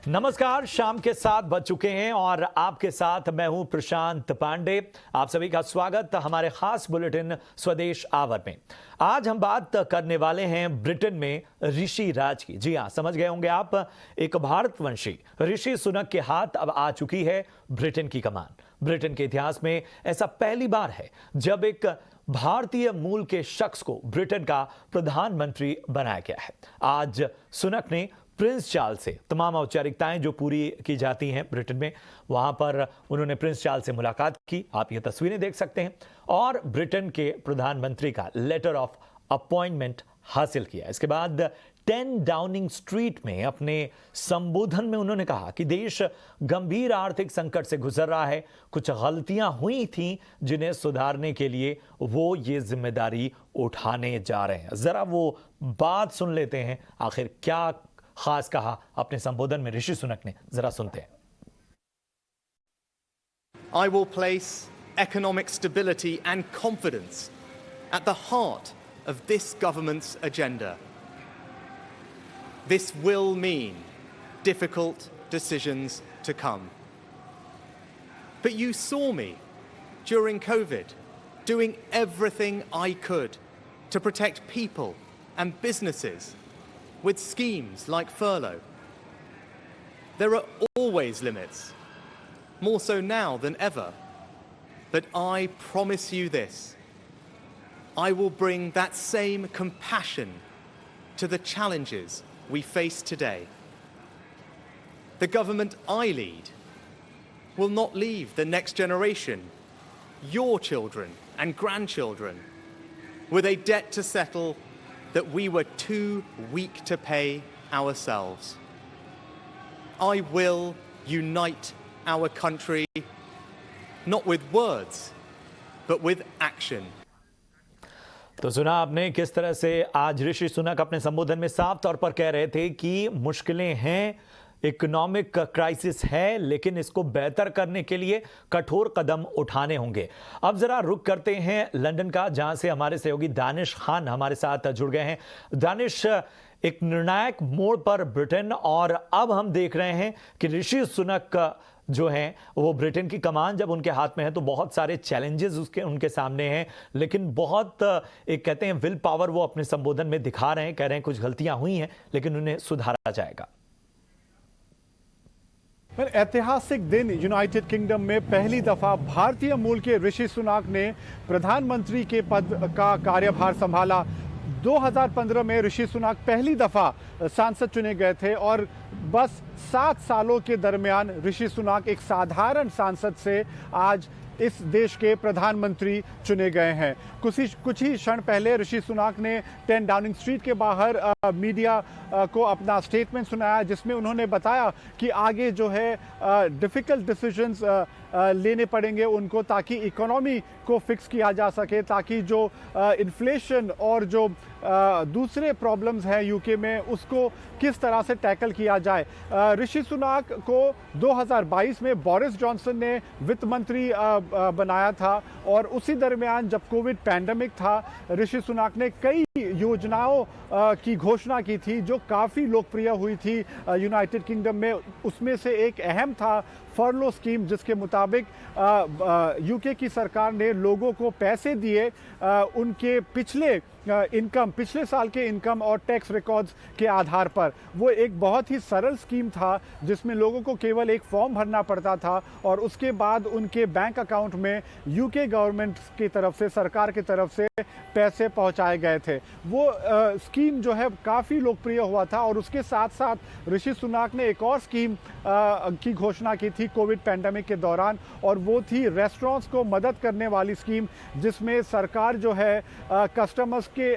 नमस्कार, शाम के 7 बज चुके हैं और आपके साथ मैं हूं प्रशांत पांडे। आप सभी का स्वागत हमारे खास बुलेटिन स्वदेश आवर में। आज हम बात करने वाले हैं ब्रिटेन में ऋषि राज की। जी हां, समझ गए होंगे आप, एक भारतवंशी ऋषि सुनक के हाथ अब आ चुकी है ब्रिटेन की कमान। ब्रिटेन के इतिहास में ऐसा पहली बार है जब एक भारतीय मूल के शख्स को ब्रिटेन का प्रधानमंत्री बनाया गया है। आज सुनक ने प्रिंस चार्ल्स से तमाम औपचारिकताएं जो पूरी की जाती हैं ब्रिटेन में, वहां पर उन्होंने प्रिंस चार्ल्स से मुलाकात की। आप ये तस्वीरें देख सकते हैं और ब्रिटेन के प्रधानमंत्री का लेटर ऑफ अपॉइंटमेंट हासिल किया। इसके बाद 10 डाउनिंग स्ट्रीट में अपने संबोधन में उन्होंने कहा कि देश गंभीर आर्थिक संकट से गुजर रहा है, कुछ गलतियां हुई थीं जिन्हें सुधारने के लिए वो ये जिम्मेदारी उठाने जा रहे हैं। जरा वो बात सुन लेते हैं, आखिर क्या खास कहा अपने संबोधन में ऋषि सुनक ने, जरा सुनते हैं। I will place economic stability and confidence at the heart of this government's agenda. This will mean difficult decisions to come. But you saw me during COVID doing everything I could to protect people and businesses with schemes like furlough. There are always limits, more so now than ever. But I promise you this, I will bring that same compassion to the challenges we face today. The government I lead will not leave the next generation, your children and grandchildren, with a debt to settle that we were too weak to pay ourselves. I will unite our country, not with words, but with action. तो सुना आपने किस तरह से आज ऋषि सुनक अपने संबोधन में साफ तौर पर कह रहे थे कि मुश्किलें हैं, इकोनॉमिक क्राइसिस है, लेकिन इसको बेहतर करने के लिए कठोर कदम उठाने होंगे। अब जरा रुक करते हैं लंदन का, जहां से हमारे सहयोगी दानिश खान हमारे साथ जुड़ गए हैं। दानिश, एक निर्णायक मोड़ पर ब्रिटेन, और अब हम देख रहे हैं कि ऋषि सुनक जो हैं वो ब्रिटेन की कमान जब उनके हाथ में है तो बहुत सारे चैलेंजेस उनके सामने हैं, लेकिन बहुत एक कहते हैं विल पावर वो अपने संबोधन में दिखा रहे हैं। कह रहे हैं कुछ गलतियां हुई हैं लेकिन उन्हें सुधारा जाएगा। ऐतिहासिक दिन यूनाइटेड किंगडम में पहली दफा भारतीय मूल के ऋषि सुनक ने प्रधानमंत्री के पद का कार्यभार संभाला। 2015 में ऋषि सुनक पहली दफा सांसद चुने गए थे और बस 7 सालों के दरमियान ऋषि सुनक एक साधारण सांसद से आज इस देश के प्रधानमंत्री चुने गए हैं। कुछ ही क्षण पहले ऋषि सुनक ने 10 डाउनिंग स्ट्रीट के बाहर मीडिया को अपना स्टेटमेंट सुनाया, जिसमें उन्होंने बताया कि आगे जो है डिफ़िकल्ट डिसीजंस लेने पड़ेंगे उनको, ताकि इकोनॉमी को फिक्स किया जा सके, ताकि जो इन्फ्लेशन और जो दूसरे प्रॉब्लम्स हैं यूके में उसको किस तरह से टैकल किया जाए। ऋषि सुनक को 2022 में बोरिस जॉनसन ने वित्त मंत्री बनाया था और उसी दरमियान जब कोविड पैंडेमिक था, ऋषि सुनक ने कई योजनाओं की घोषणा की थी जो काफ़ी लोकप्रिय हुई थी यूनाइटेड किंगडम में। उसमें से एक अहम था फर्लो स्कीम, जिसके मुताबिक यूके की सरकार ने लोगों को पैसे दिए उनके पिछले साल के इनकम और टैक्स रिकॉर्ड्स के आधार पर। वो एक बहुत ही सरल स्कीम था जिसमें लोगों को केवल एक फॉर्म भरना पड़ता था और उसके बाद उनके बैंक अकाउंट में यूके गवर्नमेंट की तरफ से, सरकार की तरफ से पैसे पहुंचाए गए थे। वो स्कीम जो है काफ़ी लोकप्रिय हुआ था और उसके साथ साथ ऋषि सुनक ने एक और स्कीम की घोषणा की थी कोविड पैंडेमिक के दौरान, और वो थी रेस्टोरेंट्स को मदद करने वाली स्कीम, जिसमें सरकार जो है कस्टमर्स के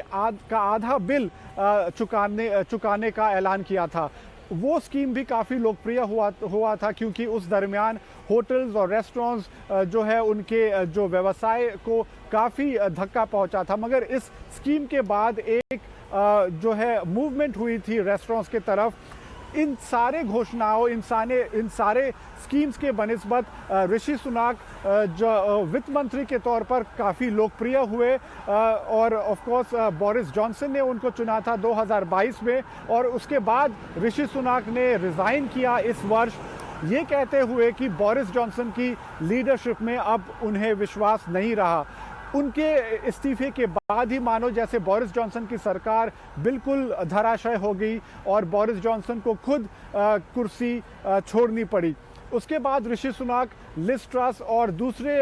का आधा बिल चुकाने का ऐलान किया था। वो स्कीम भी काफ़ी लोकप्रिय हुआ था क्योंकि उस दरमियान होटल्स और रेस्टोरेंट्स जो है उनके जो व्यवसाय को काफ़ी धक्का पहुंचा था। मगर इस स्कीम के बाद एक जो है मूवमेंट हुई थी रेस्टोरेंट्स के तरफ। इन सारे घोषणाओं, इन सारे स्कीम्स के बनिस्बत ऋषि सुनाक जो वित्त मंत्री के तौर पर काफ़ी लोकप्रिय हुए और ऑफ कोर्स बोरिस जॉनसन ने उनको चुना था 2022 में, और उसके बाद ऋषि सुनाक ने रिज़ाइन किया इस वर्ष, ये कहते हुए कि बोरिस जॉनसन की लीडरशिप में अब उन्हें विश्वास नहीं रहा। उनके इस्तीफे के बाद ही मानो जैसे बोरिस जॉनसन की सरकार बिल्कुल धराशायी हो गई और बोरिस जॉनसन को खुद कुर्सी छोड़नी पड़ी। उसके बाद ऋषि सुनाक, लिज ट्रस और दूसरे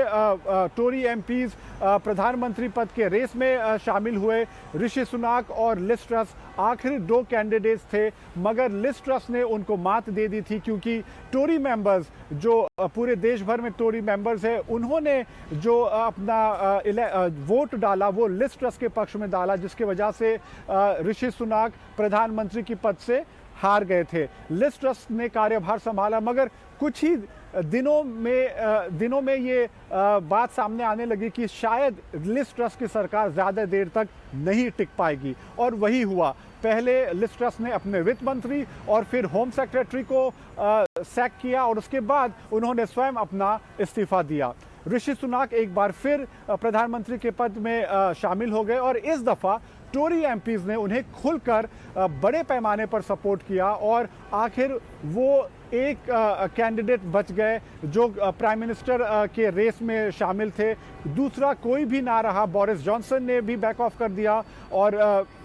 टोरी एमपीज प्रधानमंत्री पद के रेस में शामिल हुए। ऋषि सुनाक और लिज ट्रस आखिरी दो कैंडिडेट्स थे, मगर लिज ट्रस ने उनको मात दे दी थी क्योंकि टोरी मेंबर्स, जो पूरे देश भर में टोरी मेंबर्स हैं, उन्होंने जो अपना वोट डाला वो लिज ट्रस के पक्ष में डाला, जिसकी वजह से ऋषि सुनाक प्रधानमंत्री की पद से हार गए थे। लिज ट्रस ने कार्यभार संभाला, मगर कुछ ही दिनों में ये बात सामने आने लगी कि शायद लिज ट्रस की सरकार ज़्यादा देर तक नहीं टिक पाएगी, और वही हुआ। पहले लिज ट्रस ने अपने वित्त मंत्री और फिर होम सेक्रेटरी को सैक किया और उसके बाद उन्होंने स्वयं अपना इस्तीफा दिया। ऋषि सुनाक एक बार फिर प्रधानमंत्री के पद में शामिल हो गए और इस दफ़ा टोरी एमपीज ने उन्हें खुलकर बड़े पैमाने पर सपोर्ट किया और आखिर वो एक कैंडिडेट बच गए जो प्राइम मिनिस्टर के रेस में शामिल थे। दूसरा कोई भी ना रहा, बोरिस जॉनसन ने भी बैक ऑफ कर दिया और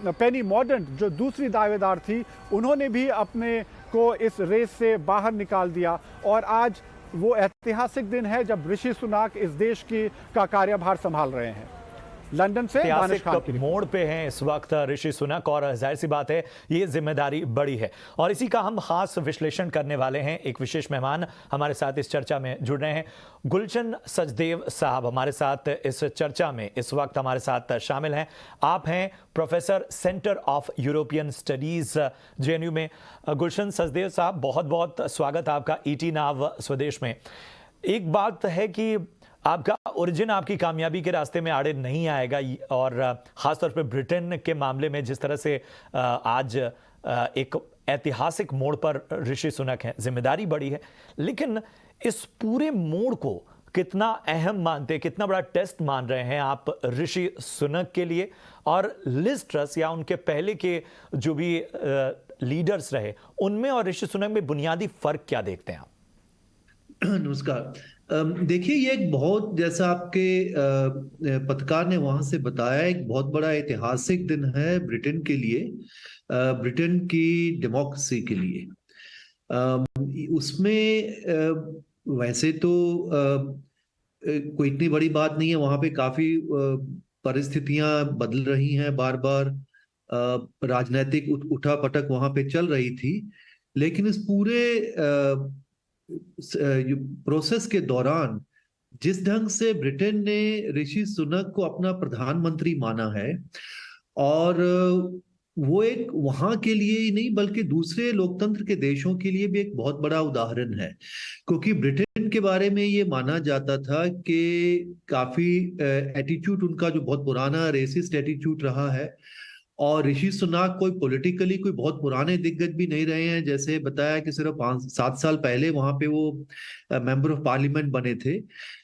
पेनी मॉर्डेंट जो दूसरी दावेदार थी, उन्होंने भी अपने को इस रेस से बाहर निकाल दिया। और आज वो ऐतिहासिक दिन है जब ऋषि सुनाक इस देश का कार्यभार संभाल रहे हैं। लंदन से दानिश खान की मोड़ पे हैं इस वक्त ऋषि सुनक, और जाहिर सी बात है ये जिम्मेदारी बड़ी है और इसी का हम खास विश्लेषण करने वाले हैं। एक विशेष मेहमान हमारे साथ इस चर्चा में जुड़ रहे हैं। गुलशन सचदेव साहब हमारे साथ इस चर्चा में इस वक्त हमारे साथ शामिल हैं। आप हैं professor centre of European studies JNU में। गुलशन सचदेव साहब, बहुत बहुत स्वागत आपका ET नाव स्वदेश में। एक बात है कि आपका ओरिजिन आपकी कामयाबी के रास्ते में आड़े नहीं आएगा, और ख़ासतौर पर ब्रिटेन के मामले में जिस तरह से आज एक ऐतिहासिक मोड़ पर ऋषि सुनक हैं, जिम्मेदारी बड़ी है, लेकिन इस पूरे मोड़ को कितना अहम मानते, कितना बड़ा टेस्ट मान रहे हैं आप ऋषि सुनक के लिए, और लिज ट्रस या उनके पहले के जो भी लीडर्स रहे उनमें और ऋषि सुनक में बुनियादी फ़र्क क्या देखते हैं आप? नमस्कार। देखिए, ये एक बहुत, जैसा आपके पत्रकार ने वहां से बताया, एक बहुत बड़ा ऐतिहासिक दिन है ब्रिटेन के लिए, ब्रिटेन की डेमोक्रेसी के लिए। उसमें वैसे तो कोई इतनी बड़ी बात नहीं है, वहां पे काफी परिस्थितियां बदल रही हैं बार बार, राजनीतिक उठापटक वहां पे चल रही थी, लेकिन इस पूरे प्रोसेस के दौरान जिस ढंग से ब्रिटेन ने ऋषि सुनक को अपना प्रधानमंत्री माना है, और वो एक वहां के लिए ही नहीं बल्कि दूसरे लोकतंत्र के देशों के लिए भी एक बहुत बड़ा उदाहरण है, क्योंकि ब्रिटेन के बारे में ये माना जाता था कि काफी एटीट्यूड उनका जो बहुत पुराना रेसिस्ट एटीट्यूड रहा है, और ऋषि सुनक कोई पॉलिटिकली कोई बहुत पुराने दिग्गज भी नहीं रहे हैं। जैसे बताया कि सिर्फ 5-7 साल पहले वहां पे वो मेंबर ऑफ पार्लियामेंट बने थे,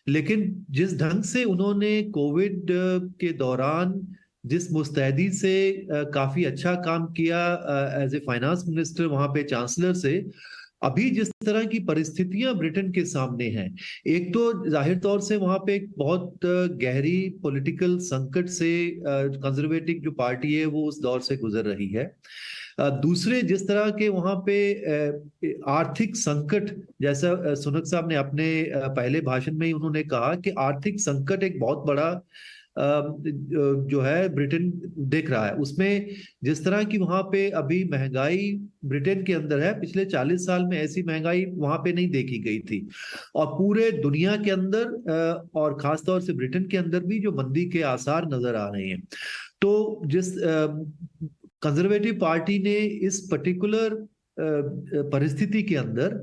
लेकिन जिस ढंग से उन्होंने कोविड के दौरान जिस मुस्तैदी से काफी अच्छा काम किया एज ए फाइनेंस मिनिस्टर वहां पे चांसलर से, अभी जिस तरह की परिस्थितियां ब्रिटेन के सामने हैं, एक तो जाहिर तौर से वहां पे एक बहुत गहरी पॉलिटिकल संकट से कंजर्वेटिव जो पार्टी है वो उस दौर से गुजर रही है। दूसरे जिस तरह के वहां पे आर्थिक संकट, जैसा सुनक साहब ने अपने पहले भाषण में ही उन्होंने कहा कि आर्थिक संकट एक बहुत बड़ा जो है ब्रिटेन देख रहा है। उसमें जिस तरह की वहां पे अभी महंगाई ब्रिटेन के अंदर है, पिछले 40 साल में ऐसी महंगाई वहां पे नहीं देखी गई थी, और पूरे दुनिया के अंदर और खासतौर से ब्रिटेन के अंदर भी जो मंदी के आसार नजर आ रहे हैं। तो जिस कंजर्वेटिव पार्टी ने इस पर्टिकुलर परिस्थिति के अंदर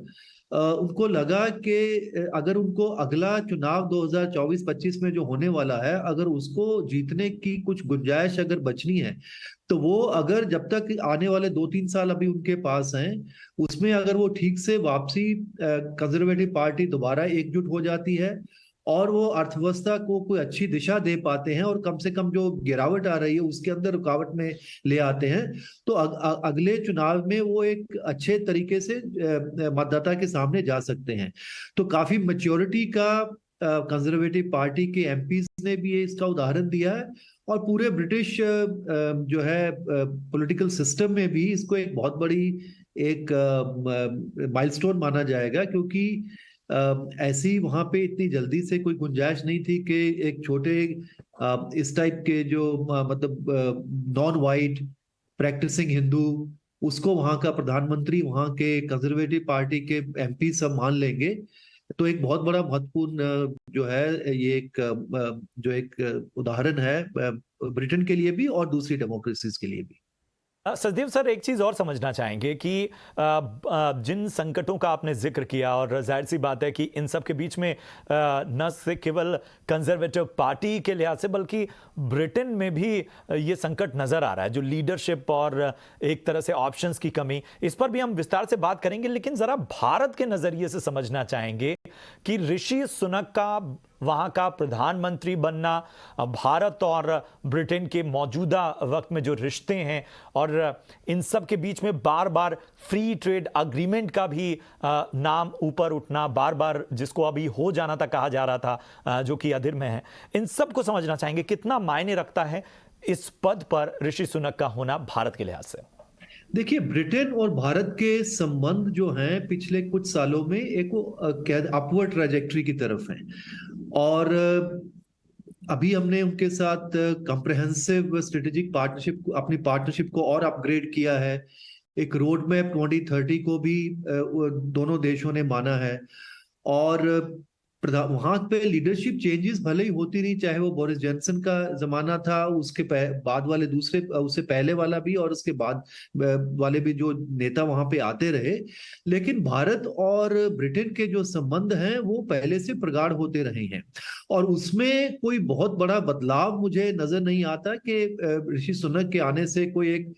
उनको लगा कि अगर उनको अगला चुनाव 2024-25 में जो होने वाला है, अगर उसको जीतने की कुछ गुंजाइश अगर बचनी है, तो वो अगर जब तक आने वाले 2-3 साल अभी उनके पास हैं, उसमें अगर वो ठीक से वापसी कंजर्वेटिव पार्टी दोबारा एकजुट हो जाती है और वो अर्थव्यवस्था को कोई अच्छी दिशा दे पाते हैं और कम से कम जो गिरावट आ रही है उसके अंदर रुकावट में ले आते हैं, तो अगले चुनाव में वो एक अच्छे तरीके से मतदाता के सामने जा सकते हैं। तो काफी मैच्योरिटी का कंजर्वेटिव पार्टी के एमपीज ने भी इसका उदाहरण दिया है और पूरे ब्रिटिश जो है पॉलिटिकल सिस्टम में भी इसको एक बहुत बड़ी एक माइलस्टोन माना जाएगा, क्योंकि ऐसी वहां पे इतनी जल्दी से कोई गुंजाइश नहीं थी कि एक छोटे इस टाइप के जो मतलब नॉन वाइट प्रैक्टिसिंग हिंदू, उसको वहां का प्रधानमंत्री वहां के कंजर्वेटिव पार्टी के एमपी सब मान लेंगे। तो एक बहुत बड़ा महत्वपूर्ण जो है ये एक उदाहरण है ब्रिटेन के लिए भी और दूसरी डेमोक्रेसीज के लिए भी। सचदेव सर, एक चीज और समझना चाहेंगे कि जिन संकटों का आपने जिक्र किया, और जाहिर सी बात है कि इन सब के बीच में न सिर्फ केवल कंजर्वेटिव पार्टी के लिहाज से बल्कि ब्रिटेन में भी ये संकट नजर आ रहा है, जो लीडरशिप और एक तरह से ऑप्शंस की कमी, इस पर भी हम विस्तार से बात करेंगे। लेकिन जरा भारत के नजरिए से समझना चाहेंगे कि ऋषि सुनक का वहां का प्रधानमंत्री बनना, भारत और ब्रिटेन के मौजूदा वक्त में जो रिश्ते हैं और इन सब के बीच में बार बार फ्री ट्रेड अग्रीमेंट का भी नाम ऊपर उठना, बार बार जिसको अभी हो जाना था कहा जा रहा था, जो कि अधीर में है, इन सब को समझना चाहेंगे कितना मायने रखता है इस पद पर ऋषि सुनक का होना भारत के लिहाज से। देखिए, ब्रिटेन और भारत के संबंध जो हैं पिछले कुछ सालों में एक अपवर्ड ट्रैजेक्टरी की तरफ हैं और अभी हमने उनके साथ कॉम्प्रिहेंसिव स्ट्रेटेजिक पार्टनरशिप, अपनी पार्टनरशिप को और अपग्रेड किया है। एक रोड मैप 2030 को भी दोनों देशों ने माना है और वहां पे लीडरशिप चेंजेस भले ही होती रही, चाहे वो बोरिस जॉनसन का जमाना था, उसके बाद वाले दूसरे, उससे पहले वाला भी और उसके बाद वाले भी जो नेता वहां पे आते रहे, लेकिन भारत और ब्रिटेन के जो संबंध हैं वो पहले से प्रगाढ़ होते रहे हैं और उसमें कोई बहुत बड़ा बदलाव मुझे नजर नहीं आता कि ऋषि सुनक के आने से कोई एक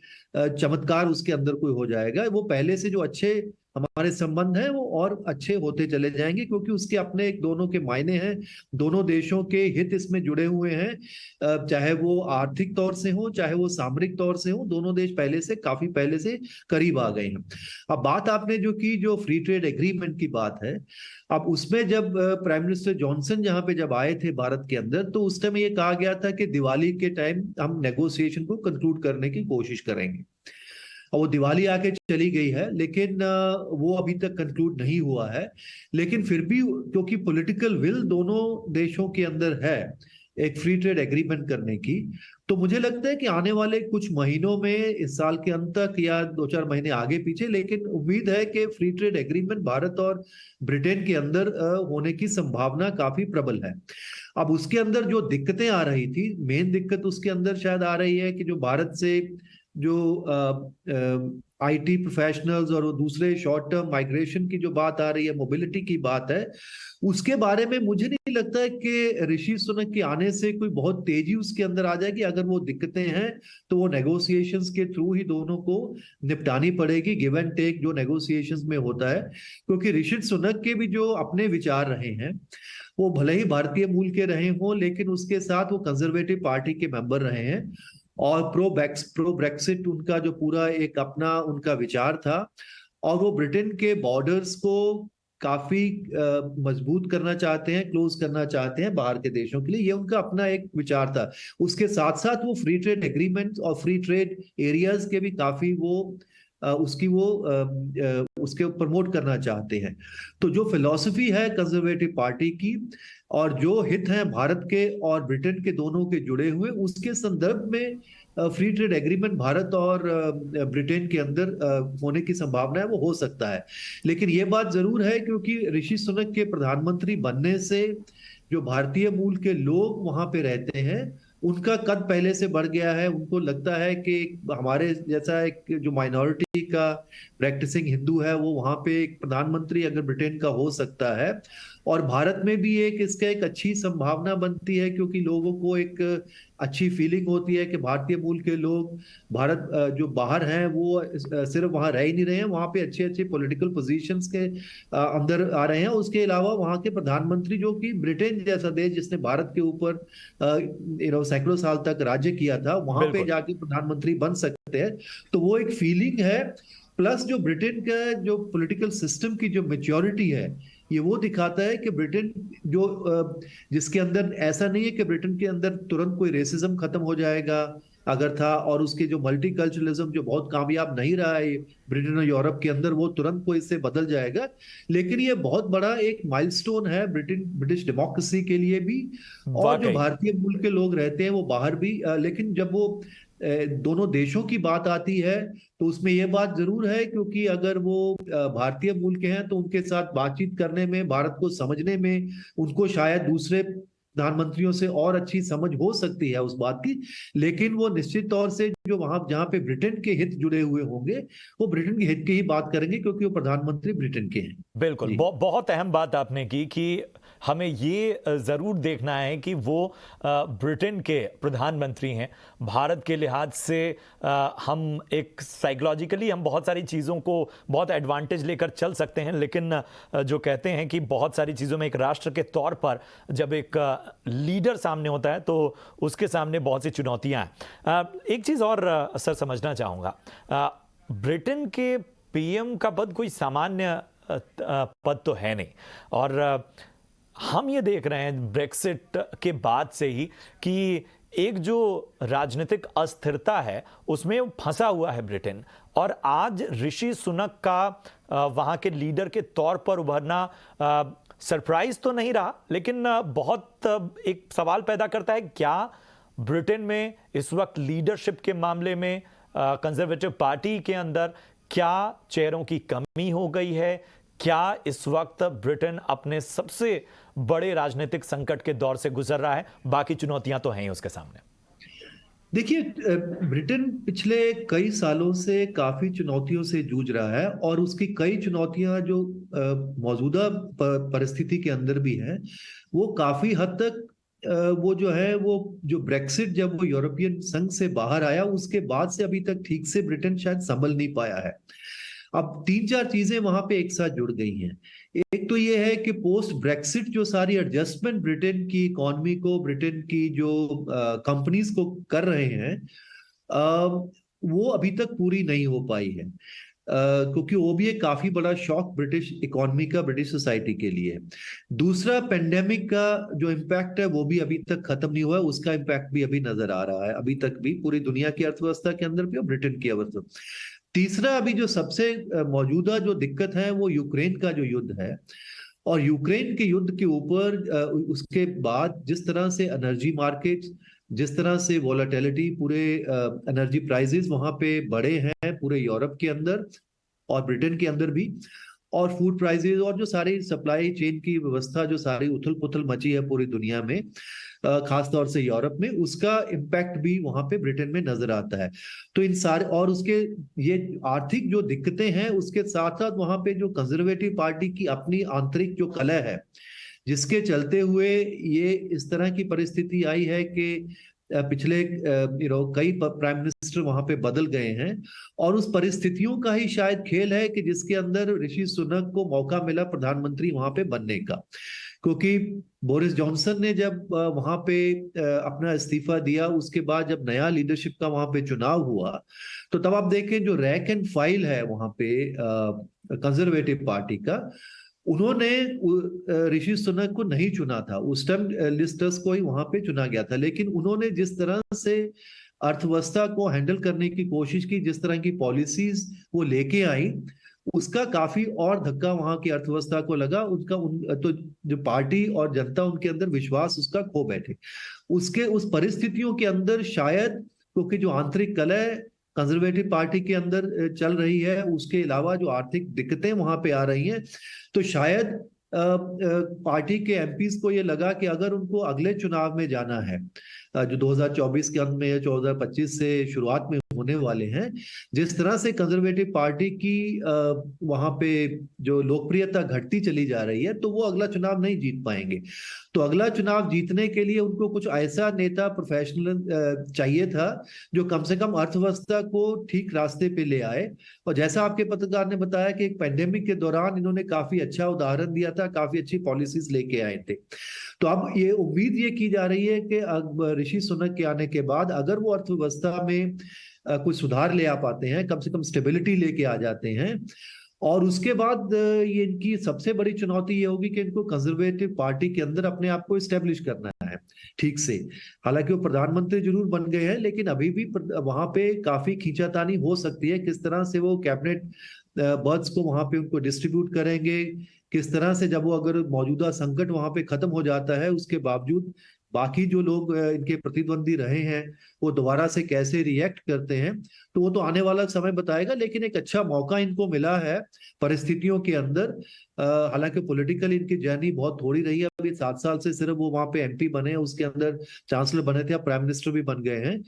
चमत्कार उसके अंदर कोई हो जाएगा। वो पहले से जो अच्छे हमारे संबंध हैं वो और अच्छे होते चले जाएंगे, क्योंकि उसके अपने एक दोनों के मायने हैं, दोनों देशों के हित इसमें जुड़े हुए हैं, चाहे वो आर्थिक तौर से हो चाहे वो सामरिक तौर से हो, दोनों देश पहले से काफी पहले से करीब आ गए हैं। अब बात आपने जो की, जो फ्री ट्रेड एग्रीमेंट की बात है, अब उसमें जब प्राइम मिनिस्टर जॉनसन जहां पे जब आए थे भारत के अंदर, तो उस टाइम ये कहा गया था कि दिवाली के टाइम हम नेगोशिएशन को कंक्लूड करने की कोशिश करेंगे और वो दिवाली आके चली गई है, लेकिन वो अभी तक कंक्लूड नहीं हुआ है। लेकिन फिर भी क्योंकि पॉलिटिकल विल दोनों देशों के अंदर है एक फ्री ट्रेड एग्रीमेंट करने की, तो मुझे लगता है कि आने वाले कुछ महीनों में, इस साल के अंत तक या 2-4 महीने आगे पीछे, लेकिन उम्मीद है कि फ्री ट्रेड एग्रीमेंट भारत और ब्रिटेन के अंदर होने की संभावना काफी प्रबल है। अब उसके अंदर जो दिक्कतें आ रही थी, मेन दिक्कत उसके अंदर शायद आ रही है कि जो भारत से जो आईटी प्रोफेशनल्स और दूसरे शॉर्ट टर्म माइग्रेशन की जो बात आ रही है, मोबिलिटी की बात है, उसके बारे में मुझे नहीं लगता है कि ऋषि सुनक के आने से कोई बहुत तेजी उसके अंदर आ जाएगी। अगर वो दिक्कतें हैं तो वो नेगोशिएशंस के थ्रू ही दोनों को निपटानी पड़ेगी, गिव एंड टेक जो नेगोशिएशंस में होता है, क्योंकि ऋषि सुनक के भी जो अपने विचार रहे हैं, वो भले ही भारतीय मूल के रहे हों, लेकिन उसके साथ वो कंजर्वेटिव पार्टी के मेंबर रहे हैं और प्रो ब्रेक्सिट उनका जो पूरा एक अपना उनका विचार था और वो ब्रिटेन के बॉर्डर्स को काफी मजबूत करना चाहते हैं, क्लोज करना चाहते हैं बाहर के देशों के लिए, ये उनका अपना एक विचार था। उसके साथ साथ वो फ्री ट्रेड एग्रीमेंट और फ्री ट्रेड एरियाज के भी काफी वो उसके प्रमोट करना चाहते हैं। तो जो फिलॉसफी है कंजर्वेटिव पार्टी की और जो हित हैं भारत के और ब्रिटेन के दोनों के जुड़े हुए, उसके संदर्भ में फ्री ट्रेड एग्रीमेंट भारत और ब्रिटेन के अंदर होने की संभावना है, वो हो सकता है। लेकिन ये बात जरूर है, क्योंकि ऋषि सुनक के प्रधानमंत्री बनने से जो भारतीय मूल के लोग वहां पे रहते हैं उनका कद पहले से बढ़ गया है। उनको लगता है कि हमारे जैसा एक जो माइनॉरिटी का प्रैक्टिसिंग हिंदू है, वो वहां पे एक प्रधानमंत्री अगर ब्रिटेन का हो सकता है। और भारत में भी एक इसका एक अच्छी संभावना बनती है, क्योंकि लोगों को एक अच्छी फीलिंग होती है कि भारतीय मूल के लोग भारत जो बाहर हैं वो सिर्फ वहां रह ही नहीं रहे हैं, वहां पे अच्छे अच्छे पॉलिटिकल पोजीशंस के अंदर आ रहे हैं। उसके अलावा वहां के प्रधानमंत्री, जो कि ब्रिटेन जैसा देश जिसने भारत के ऊपर सैकड़ों साल तक राज्य किया था, वहां पे बिल्कुल। जाके प्रधानमंत्री बन सकते हैं। तो वो एक फीलिंग है। प्लस जो ब्रिटेन का जो पॉलिटिकल सिस्टम की जो मेच्योरिटी है, ये वो दिखाता है कि ब्रिटेन जो जिसके अंदर ऐसा नहीं है कि ब्रिटेन के अंदर तुरंत कोई रेसिज्म खत्म हो जाएगा अगर था, और उसके जो मल्टीकल्चरलिज्म जो बहुत कामयाब नहीं रहा है ब्रिटेन और यूरोप के अंदर, वो तुरंत कोई इससे बदल जाएगा। लेकिन ये बहुत बड़ा एक माइलस्टोन है ब्रिटिश डेमोक्रेसी के लिए भी, और जो वाकई। भारतीय मूल के लोग रहते हैं वो बाहर भी। लेकिन जब वो दोनों देशों की बात आती है तो उसमें यह बात जरूर है, क्योंकि अगर वो भारतीय मूल के हैं तो उनके साथ बातचीत करने में, भारत को समझने में उनको शायद दूसरे प्रधानमंत्रियों से और अच्छी समझ हो सकती है उस बात की। लेकिन वो निश्चित तौर से जो वहां जहां पे ब्रिटेन के हित जुड़े हुए होंगे, वो ब्रिटेन के हित की ही बात करेंगे, क्योंकि वो प्रधानमंत्री ब्रिटेन के हैं। बिल्कुल। जी। बहुत अहम बात आपने की कि हमें ये जरूर देखना है कि वो ब्रिटेन के प्रधानमंत्री हैं। भारत के लिहाज से हम एक साइकोलॉजिकली हम बहुत सारी चीज़ों को बहुत एडवांटेज लेकर चल सकते हैं, लेकिन जो कहते हैं कि बहुत सारी चीज़ों में एक राष्ट्र के तौर पर जब एक लीडर सामने होता है तो उसके सामने बहुत सी चुनौतियां हैं। एक चीज़ और सर समझना चाहूँगा, ब्रिटेन के पीएम का पद कोई सामान्य पद तो है नहीं, और हम ये देख रहे हैं ब्रेक्सिट के बाद से ही कि एक जो राजनीतिक अस्थिरता है उसमें फंसा हुआ है ब्रिटेन। और आज ऋषि सुनक का वहाँ के लीडर के तौर पर उभरना सरप्राइज तो नहीं रहा, लेकिन बहुत एक सवाल पैदा करता है, क्या ब्रिटेन में इस वक्त लीडरशिप के मामले में कंजर्वेटिव पार्टी के अंदर क्या चेहरों की कमी हो गई है? क्या इस वक्त ब्रिटेन अपने सबसे बड़े राजनीतिक संकट के दौर से गुजर रहा है? बाकी चुनौतियां तो हैं ही उसके सामने। देखिए, ब्रिटेन पिछले कई सालों से काफी चुनौतियों से जूझ रहा है, और उसकी कई चुनौतियां जो मौजूदा परिस्थिति के अंदर भी हैं, वो काफी हद तक वो जो है, वो जो ब्रेक्सिट जब वो यूरोपियन संघ से बाहर आया उसके बाद से अभी तक ठीक से ब्रिटेन शायद संभल नहीं पाया है। अब तीन चार चीजें वहां पे एक साथ जुड़ गई हैं। एक तो ये है कि पोस्ट ब्रेक्सिट जो सारी एडजस्टमेंट ब्रिटेन की इकोनॉमी को, ब्रिटेन की जो कंपनीज को कर रहे हैं, वो अभी तक पूरी नहीं हो पाई है, क्योंकि वो भी एक काफी बड़ा शॉक ब्रिटिश इकोनॉमी का, ब्रिटिश सोसाइटी के लिए। दूसरा, पेंडेमिक का जो इम्पैक्ट है वो भी अभी तक खत्म नहीं हुआ है, उसका इम्पैक्ट भी अभी नजर आ रहा है, अभी तक भी पूरी दुनिया की अर्थव्यवस्था के अंदर भी और ब्रिटेन की अर्थव्यवस्था। तीसरा, अभी जो सबसे मौजूदा जो दिक्कत है वो यूक्रेन का जो युद्ध है, और यूक्रेन के युद्ध के ऊपर उसके बाद जिस तरह से एनर्जी मार्केट, जिस तरह से वोलेटिलिटी, पूरे एनर्जी प्राइसेस वहां पे बढ़े हैं पूरे यूरोप के अंदर और ब्रिटेन के अंदर भी, और फूड प्राइसेस और जो सारी सप्लाई चेन की व्यवस्था, जो सारी उथल पुथल मची है पूरी दुनिया में, खास तौर से यूरोप में, उसका इम्पैक्ट भी वहां पे ब्रिटेन में नजर आता है। तो इन सारे, और उसके ये आर्थिक जो दिक्कतें हैं, उसके साथ साथ वहां पे जो कंजर्वेटिव पार्टी की अपनी आंतरिक जो कलह है, जिसके चलते हुए ये इस तरह की परिस्थिति आई है कि पिछले कई प्राइम मिनिस्टर वहां पे बदल गए हैं, और उस परिस्थितियों का ही शायद खेल है कि जिसके अंदर ऋषि सुनक को मौका मिला प्रधानमंत्री वहां पे बनने का। क्योंकि बोरिस जॉनसन ने जब वहां पे अपना इस्तीफा दिया, उसके बाद जब नया लीडरशिप का वहां पे चुनाव हुआ, तो तब आप देखें जो रैंक एंड फाइल है वहां पे कंजर्वेटिव पार्टी का, उन्होंने ऋषि सुनक को नहीं चुना था, उस टाइम लिस्टर्स को ही वहां पे चुना गया था। लेकिन उन्होंने जिस तरह से अर्थव्यवस्था को हैंडल करने की कोशिश की, जिस तरह की पॉलिसीज वो लेके आई, उसका काफी और धक्का वहां की अर्थव्यवस्था को लगा। तो जो पार्टी और जनता, उनके अंदर विश्वास उसका खो बैठे। उसके उस परिस्थितियों के अंदर शायद, क्योंकि जो आंतरिक कलह कंजर्वेटिव पार्टी के अंदर चल रही है, उसके अलावा जो आर्थिक दिक्कतें वहां पे आ रही हैं, तो शायद पार्टी के एमपीज को ये लगा कि अगर उनको अगले चुनाव में जाना है, जो 2024 के अंत में या 2025 से शुरुआत में होने वाले हैं, जिस तरह से कंजर्वेटिव पार्टी की वहां पे जो लोकप्रियता घटती चली जा रही है, तो वो अगला चुनाव नहीं जीत पाएंगे। तो अगला चुनाव जीतने के लिए उनको कुछ ऐसा नेता प्रोफेशनल चाहिए था जो कम से कम अर्थव्यवस्था को ठीक रास्ते पे ले आए। और जैसा आपके पत्रकार ने बताया कि एक पेंडेमिक के दौरान इन्होंने काफी अच्छा उदाहरण दिया था, काफी अच्छी पॉलिसीज लेके आए थे। तो अब ये उम्मीद ये की जा रही है कि अब ऋषि सुनक के आने के बाद अगर वो अर्थव्यवस्था में कुछ सुधार ले आ पाते हैं, कम से कम स्टेबिलिटी लेके आ जाते हैं, और उसके बाद ये इनकी सबसे बड़ी चुनौती ये होगी कि इनको कंजर्वेटिव पार्टी के अंदर अपने आप को इस्टेब्लिश करना है ठीक से। हालांकि वो प्रधानमंत्री जरूर बन गए हैं, लेकिन अभी भी वहां पे काफी खींचातानी हो सकती है, किस तरह से वो कैबिनेट बर्ड्स को वहां पे उनको डिस्ट्रीब्यूट करेंगे, किस तरह से जब वो अगर मौजूदा संकट वहां पे खत्म हो जाता है उसके बावजूद बाकी जो लोग इनके प्रतिद्वंदी रहे हैं वो दोबारा से कैसे रिएक्ट करते हैं, तो वो तो आने वाला समय बताएगा। लेकिन एक अच्छा मौका इनको मिला है परिस्थितियों के अंदर। हालांकि पॉलिटिकल इनकी जर्नी बहुत थोड़ी रही है, अभी 7 साल से सिर्फ वो वहां पे एमपी बने, उसके अंदर चांसलर बने थे, अब प्राइम मिनिस्टर भी बन गए हैं।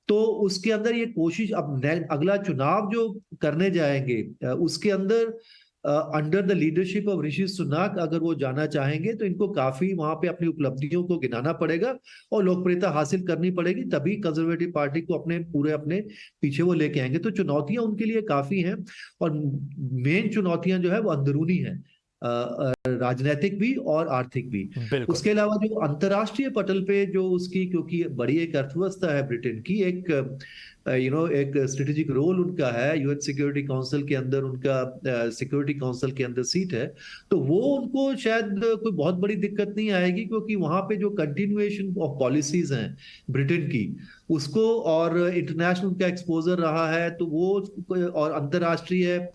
तो उसके अंदर ये कोशिश, अब अगला चुनाव जो करने जाएंगे उसके अंदर under the leadership of Rishi Sunak अगर वो जाना चाहेंगे तो इनको काफी वहां पे अपनी उपलब्धियों को गिनाना पड़ेगा और लोकप्रियता हासिल करनी पड़ेगी, तभी कंजर्वेटिव पार्टी को अपने पीछे वो लेके आएंगे। तो चुनौतियां उनके लिए काफी हैं, और मेन चुनौतियां जो है वो अंदरूनी है, राजनीतिक भी और आर्थिक भी। उसके अलावा जो अंतर्राष्ट्रीय पटल पे जो उसकी, क्योंकि बड़ी एक अर्थव्यवस्था है ब्रिटेन की, एक एक स्ट्रेटेजिक रोल उनका है, यूएन सिक्योरिटी काउंसिल के अंदर उनका सिक्योरिटी काउंसिल के अंदर सीट है, तो वो उनको शायद कोई बहुत बड़ी दिक्कत नहीं आएगी, क्योंकि वहां पे जो कंटिन्यूएशन ऑफ पॉलिसीज हैं ब्रिटेन की उसको, और इंटरनेशनल का एक्सपोजर रहा है, तो वो और अंतर्राष्ट्रीय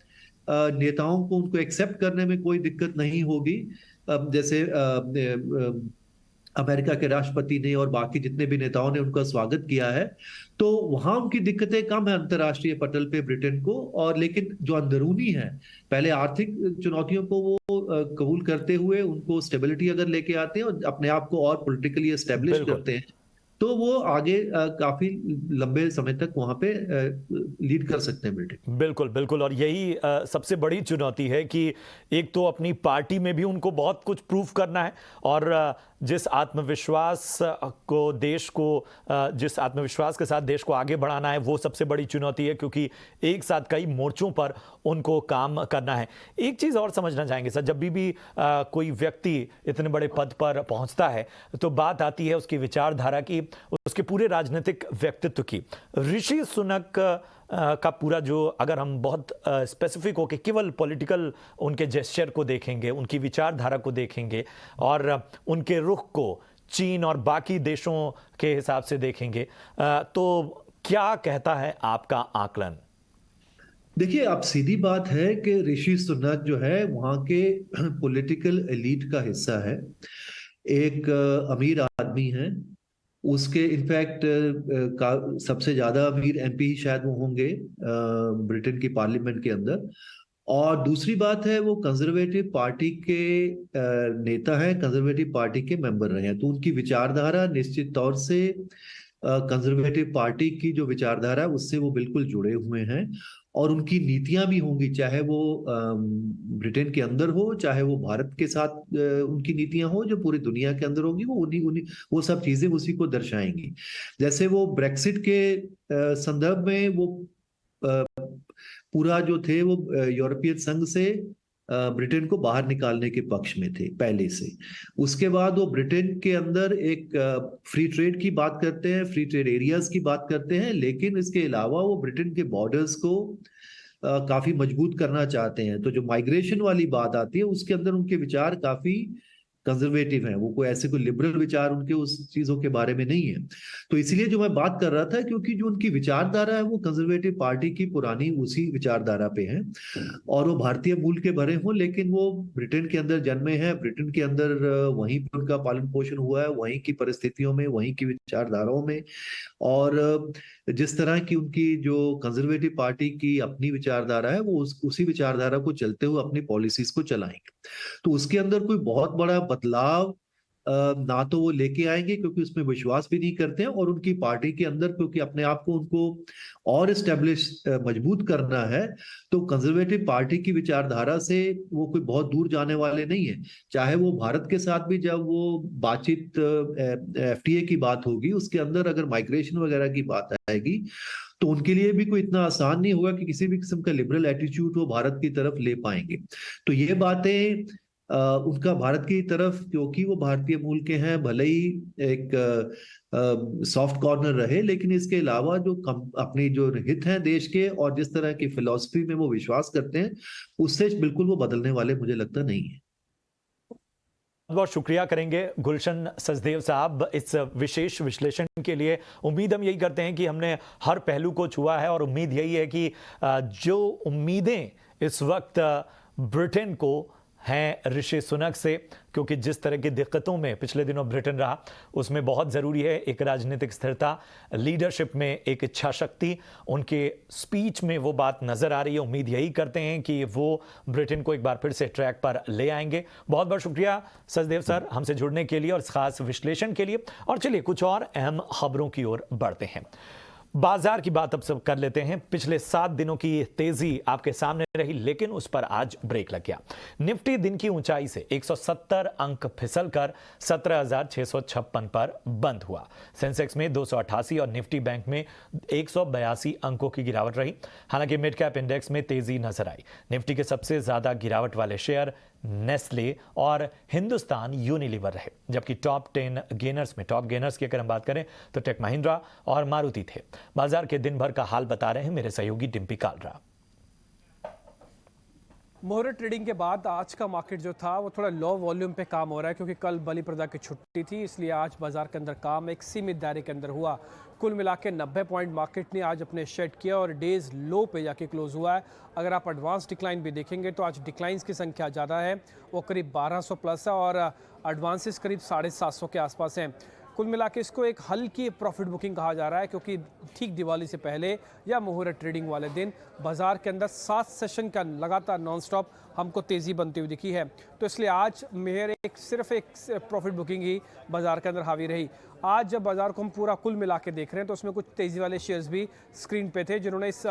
नेताओं को उनको एक्सेप्ट करने में कोई दिक्कत नहीं होगी। जैसे अमेरिका के राष्ट्रपति ने और बाकी जितने भी नेताओं ने उनका स्वागत किया है, तो वहां उनकी दिक्कतें कम है अंतर्राष्ट्रीय पटल पे ब्रिटेन को। और लेकिन जो अंदरूनी है, पहले आर्थिक चुनौतियों को वो कबूल करते हुए उनको स्टेबिलिटी अगर लेके आते हैं और अपने आप को और पॉलिटिकली एस्टेब्लिश करते हैं, तो वो आगे काफी लंबे समय तक वहां पे लीड कर सकते हैं ब्रिटेन। बिल्कुल बिल्कुल, और यही सबसे बड़ी चुनौती है कि एक तो अपनी पार्टी में भी उनको बहुत कुछ प्रूव करना है, और जिस आत्मविश्वास के साथ देश को आगे बढ़ाना है, वो सबसे बड़ी चुनौती है, क्योंकि एक साथ कई मोर्चों पर उनको काम करना है। एक चीज़ और समझना चाहेंगे सर, जब भी कोई व्यक्ति इतने बड़े पद पर पहुंचता है तो बात आती है उसकी विचारधारा की, उसके पूरे राजनीतिक व्यक्तित्व की। ऋषि सुनक का पूरा जो, अगर हम बहुत स्पेसिफिक होकर केवल पॉलिटिकल उनके जेस्चर को देखेंगे, उनकी विचारधारा को देखेंगे और उनके रुख को चीन और बाकी देशों के हिसाब से देखेंगे, तो क्या कहता है आपका आकलन? देखिए, अब सीधी बात है कि ऋषि सुनक जो है वहां के पॉलिटिकल एलीट का हिस्सा है, एक अमीर आदमी है, उसके इनफैक्ट सबसे ज्यादा अमीर एमपी ही शायद वो होंगे ब्रिटेन की पार्लियामेंट के अंदर। और दूसरी बात है, वो कंजर्वेटिव पार्टी के नेता हैं, कंजर्वेटिव पार्टी के मेंबर रहे हैं, तो उनकी विचारधारा निश्चित तौर से कंजर्वेटिव पार्टी की जो विचारधारा है उससे वो बिल्कुल जुड़े हुए हैं, और उनकी नीतियां भी होंगी, चाहे वो ब्रिटेन के अंदर हो, चाहे वो भारत के साथ उनकी नीतियां हो जो पूरी दुनिया के अंदर होंगी, वो सब चीजें उसी को दर्शाएंगी। जैसे वो ब्रेक्सिट के संदर्भ में वो पूरा जो थे वो यूरोपियन संघ से ब्रिटेन को बाहर निकालने के पक्ष में थे पहले से। उसके बाद वो ब्रिटेन के अंदर एक फ्री ट्रेड की बात करते हैं, फ्री ट्रेड एरियाज की बात करते हैं, लेकिन इसके अलावा वो ब्रिटेन के बॉर्डर्स को काफी मजबूत करना चाहते हैं। तो जो माइग्रेशन वाली बात आती है उसके अंदर उनके विचार काफी कंजर्वेटिव हैं, वो कोई लिबरल विचार उनके उस चीजों के बारे में नहीं है। तो इसीलिए जो मैं बात कर रहा था, क्योंकि जो उनकी विचारधारा है वो कंजर्वेटिव पार्टी की पुरानी उसी विचारधारा पे है, और वो भारतीय मूल के भरे हों, लेकिन वो ब्रिटेन के अंदर जन्मे हैं, ब्रिटेन के अंदर वहीं पर उनका पालन पोषण हुआ है, वहीं की परिस्थितियों में, वहीं की विचारधाराओं में। और जिस तरह की उनकी जो कंजर्वेटिव पार्टी की अपनी विचारधारा है, वो उसी विचारधारा को चलते हुए अपनी पॉलिसीज को चलाएंगे। तो उसके अंदर कोई बहुत बड़ा बदलाव ना तो वो लेके आएंगे, क्योंकि उसमें विश्वास भी नहीं करते हैं, और उनकी पार्टी के अंदर क्योंकि अपने आप को उनको और एस्टेब्लिश मजबूत करना है, तो कंजर्वेटिव पार्टी की विचारधारा से वो कोई बहुत दूर जाने वाले नहीं है। चाहे वो भारत के साथ भी जब वो बातचीत एफटीए की बात होगी, उसके अंदर अगर माइग्रेशन वगैरह की बात आएगी, तो उनके लिए भी कोई इतना आसान नहीं होगा कि किसी भी किस्म का लिबरल एटीट्यूड वो भारत की तरफ ले पाएंगे। तो ये बातें उनका भारत की तरफ, क्योंकि वो भारतीय मूल के हैं, भले ही एक सॉफ्ट कॉर्नर रहे, लेकिन इसके अलावा जो अपनी जो हित हैं देश के और जिस तरह की फिलॉसफी में वो विश्वास करते हैं, उससे बिल्कुल वो बदलने वाले मुझे लगता नहीं है। बहुत शुक्रिया करेंगे गुलशन सचदेव साहब इस विशेष विश्लेषण के लिए। उम्मीद हम यही करते हैं कि हमने हर पहलू को छुआ है, और उम्मीद यही है कि जो उम्मीदें इस वक्त ब्रिटेन को हैं ऋषि सुनक से, क्योंकि जिस तरह की दिक्कतों में पिछले दिनों ब्रिटेन रहा, उसमें बहुत ज़रूरी है एक राजनीतिक स्थिरता, लीडरशिप में एक इच्छा शक्ति। उनके स्पीच में वो बात नज़र आ रही है। उम्मीद यही करते हैं कि वो ब्रिटेन को एक बार फिर से ट्रैक पर ले आएंगे। बहुत बहुत शुक्रिया सचदेव सर हमसे जुड़ने के लिए और इस खास विश्लेषण के लिए। और चलिए कुछ और अहम खबरों की ओर बढ़ते हैं। बाजार की बात अब सब कर लेते हैं। पिछले 7 दिनों की तेजी आपके सामने रही, लेकिन उस पर आज ब्रेक लग गया। निफ्टी दिन की ऊंचाई से 170 अंक फिसलकर 17,656 पर बंद हुआ। सेंसेक्स में 288 और निफ्टी बैंक में 182 अंकों की गिरावट रही। हालांकि मिड कैप इंडेक्स में तेजी नजर आई। निफ्टी के सबसे ज्यादा गिरावट वाले शेयर नेस्ले और हिंदुस्तान यूनिलीवर रहे, जबकि टॉप 10 गेनर्स में टॉप गेनर्स की अगर हम बात करें तो टेक महिंद्रा और मारुति थे। बाजार के दिन भर का हाल बता रहे हैं मेरे सहयोगी डिम्पी कालरा। मुहूर्त ट्रेडिंग के बाद आज का मार्केट जो था वो थोड़ा लो वॉल्यूम पे काम हो रहा है, क्योंकि कल बलि प्रदा की छुट्टी थी, इसलिए आज बाजार के अंदर काम एक सीमित दायरे के अंदर हुआ। कुल मिला के 90 पॉइंट मार्केट ने आज अपने शेड किया और डेज लो पे जाके क्लोज हुआ है। अगर आप एडवांस डिक्लाइन भी देखेंगे तो आज डिक्लाइंस की संख्या ज़्यादा है, वो करीब 1200 प्लस है और एडवांसेस करीब 750 के आसपास हैं। कुल मिला के इसको एक हल्की प्रॉफिट बुकिंग कहा जा रहा है, क्योंकि ठीक दिवाली से पहले या मुहूर्त ट्रेडिंग वाले दिन बाजार के अंदर 7 सेशन का लगातार नॉनस्टॉप हमको तेज़ी बनती हुई दिखी है। तो इसलिए आज मेरे सिर्फ एक प्रॉफिट बुकिंग ही बाजार के अंदर हावी रही। आज जब बाजार को हम पूरा कुल मिला के देख रहे हैं तो उसमें कुछ तेज़ी वाले शेयर्स भी स्क्रीन पे थे, जिन्होंने इस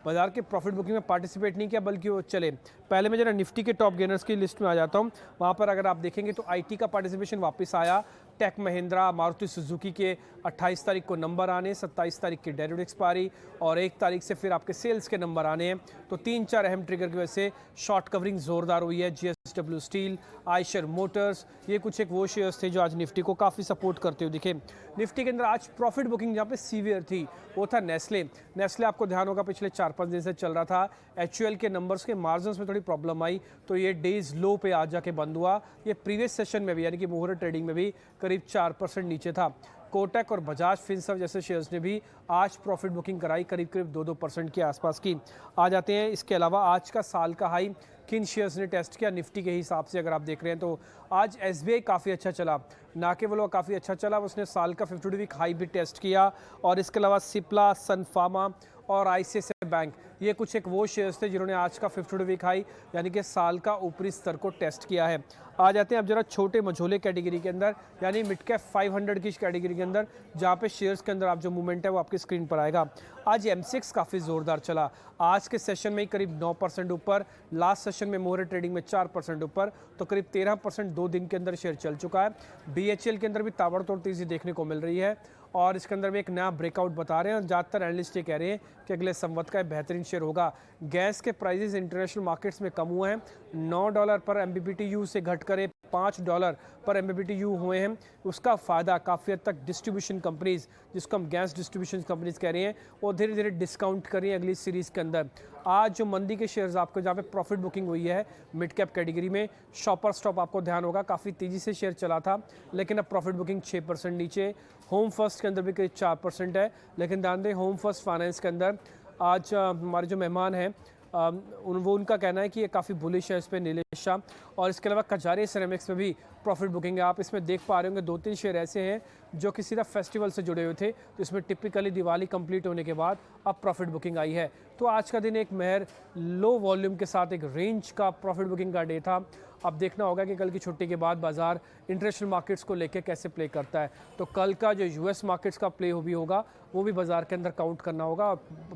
बाजार के प्रॉफिट बुकिंग में पार्टिसिपेट नहीं किया, बल्कि वो चले। पहले मैं जरा निफ्टी के टॉप गेनर्स की लिस्ट में आ जाता हूँ। वहाँ पर अगर आप देखेंगे तो आईटी का पार्टिसिपेशन वापस आया। टेक महिंद्रा, मारुति सुजुकी के 28 तारीख को नंबर आने, 27 तारीख की डेरिवेटिव एक्सपायरी और 1 तारीख से फिर आपके सेल्स के नंबर आने हैं। तो 3-4 अहम ट्रिगर की वजह से शॉर्ट कवरिंग जोरदार हुई है। जीएसडब्ल्यू स्टील, आयशर मोटर्स, ये कुछ एक वो शेयर्स थे जो आज निफ्टी को काफ़ी सपोर्ट करते हुए दिखे। निफ्टी के अंदर आज प्रॉफिट बुकिंग जहाँ पे सीवियर थी वो था नेस्ले। नेस्ले आपको ध्यान होगा पिछले 4-5 दिन से चल रहा था। एचयूएल के नंबर्स के मार्जिन्स में थोड़ी प्रॉब्लम आई, तो ये डेज लो पे आज जाके बंद हुआ। ये प्रीवियस सेशन में भी यानी कि मुहूर्त ट्रेडिंग में भी करीब 4% नीचे था। कोटक और बजाज फिनसर्व जैसे शेयर्स ने भी आज प्रॉफिट बुकिंग कराई, करीब 2-2% के आसपास की। आ जाते हैं इसके अलावा आज का साल का हाई किन शेयर्स ने टेस्ट किया निफ्टी के हिसाब से अगर आप देख रहे हैं तो आज एसबीआई काफ़ी अच्छा चला। ना केवल वो काफ़ी अच्छा चला, उसने साल का 52 वीक हाई भी टेस्ट किया। और इसके अलावा सिप्ला, सनफार्मा और आईसीआईसीआई बैंक, ये कुछ एक वो शेयर्स थे जिन्होंने आज का 52 वीक हाई यानी कि साल का ऊपरी स्तर को टेस्ट किया है। आ जाते हैं अब जरा छोटे मझोले कैटेगरी के अंदर, यानी मिड कैप 500 की कैटेगरी के अंदर, जहाँ पे शेयर्स के अंदर आप जो मूवमेंट है वो आपकी स्क्रीन पर आएगा। आज एमसेक्स काफ़ी ज़ोरदार चला। आज के सेशन में ही करीब 9% ऊपर, लास्ट सेशन में मुहूर्त ट्रेडिंग में 4% ऊपर, तो करीब 13% 2 दिन के अंदर शेयर चल चुका है। बीएचईएल के अंदर भी ताबड़तोड़ तेज़ी देखने को मिल रही है और इसके अंदर भी एक नया ब्रेकआउट बता रहे हैं। ज़्यादातर एनालिस्ट ये कह रहे हैं कि अगले संवत का बेहतरीन शेयर होगा। गैस के प्राइसेस इंटरनेशनल मार्केट्स में कम हुए हैं, $9 पर MMBTU से घट कर $5 पर MMBTU हुए हैं। उसका फ़ायदा काफ़ी हद तक डिस्ट्रीब्यूशन कंपनीज, जिसको हम गैस डिस्ट्रीब्यूशन कंपनीज कह रहे हैं, वो धीरे धीरे डिस्काउंट कर रही हैं अगली सीरीज़ के अंदर। आज जो मंदी के शेयर्स आपको जहाँ पे प्रॉफिट बुकिंग हुई है मिड कैप कैटेगरी में, शॉपर स्टॉप आपको ध्यान होगा काफ़ी तेज़ी से शेयर चला था, लेकिन अब प्रॉफिट बुकिंग 6% नीचे। होम फर्स्ट के अंदर भी करीब 4% है, लेकिन ध्यान दें होम फर्स्ट फाइनेंस के अंदर आज हमारे जो मेहमान हैं वो उनका कहना है कि ये काफ़ी बुलिश है इस पर नीले शाम। और इसके अलावा कजारिया सिरेमिक्स में भी प्रॉफिट बुकिंग है। आप इसमें देख पा रहे होंगे 2-3 शेयर ऐसे हैं जो कि सिर्फ फेस्टिवल से जुड़े हुए थे, तो इसमें टिपिकली दिवाली कंप्लीट होने के बाद अब प्रॉफिट बुकिंग आई है। तो आज का दिन एक महर लो वॉल्यूम के साथ एक रेंज का प्रॉफिट बुकिंग का डे था। अब देखना होगा कि कल की छुट्टी के बाद बाजार इंटरनेशनल मार्केट्स को लेकर कैसे प्ले करता है। तो कल का जो यूएस मार्केट्स का प्ले भी होगा वो भी बाजार के अंदर काउंट करना होगा।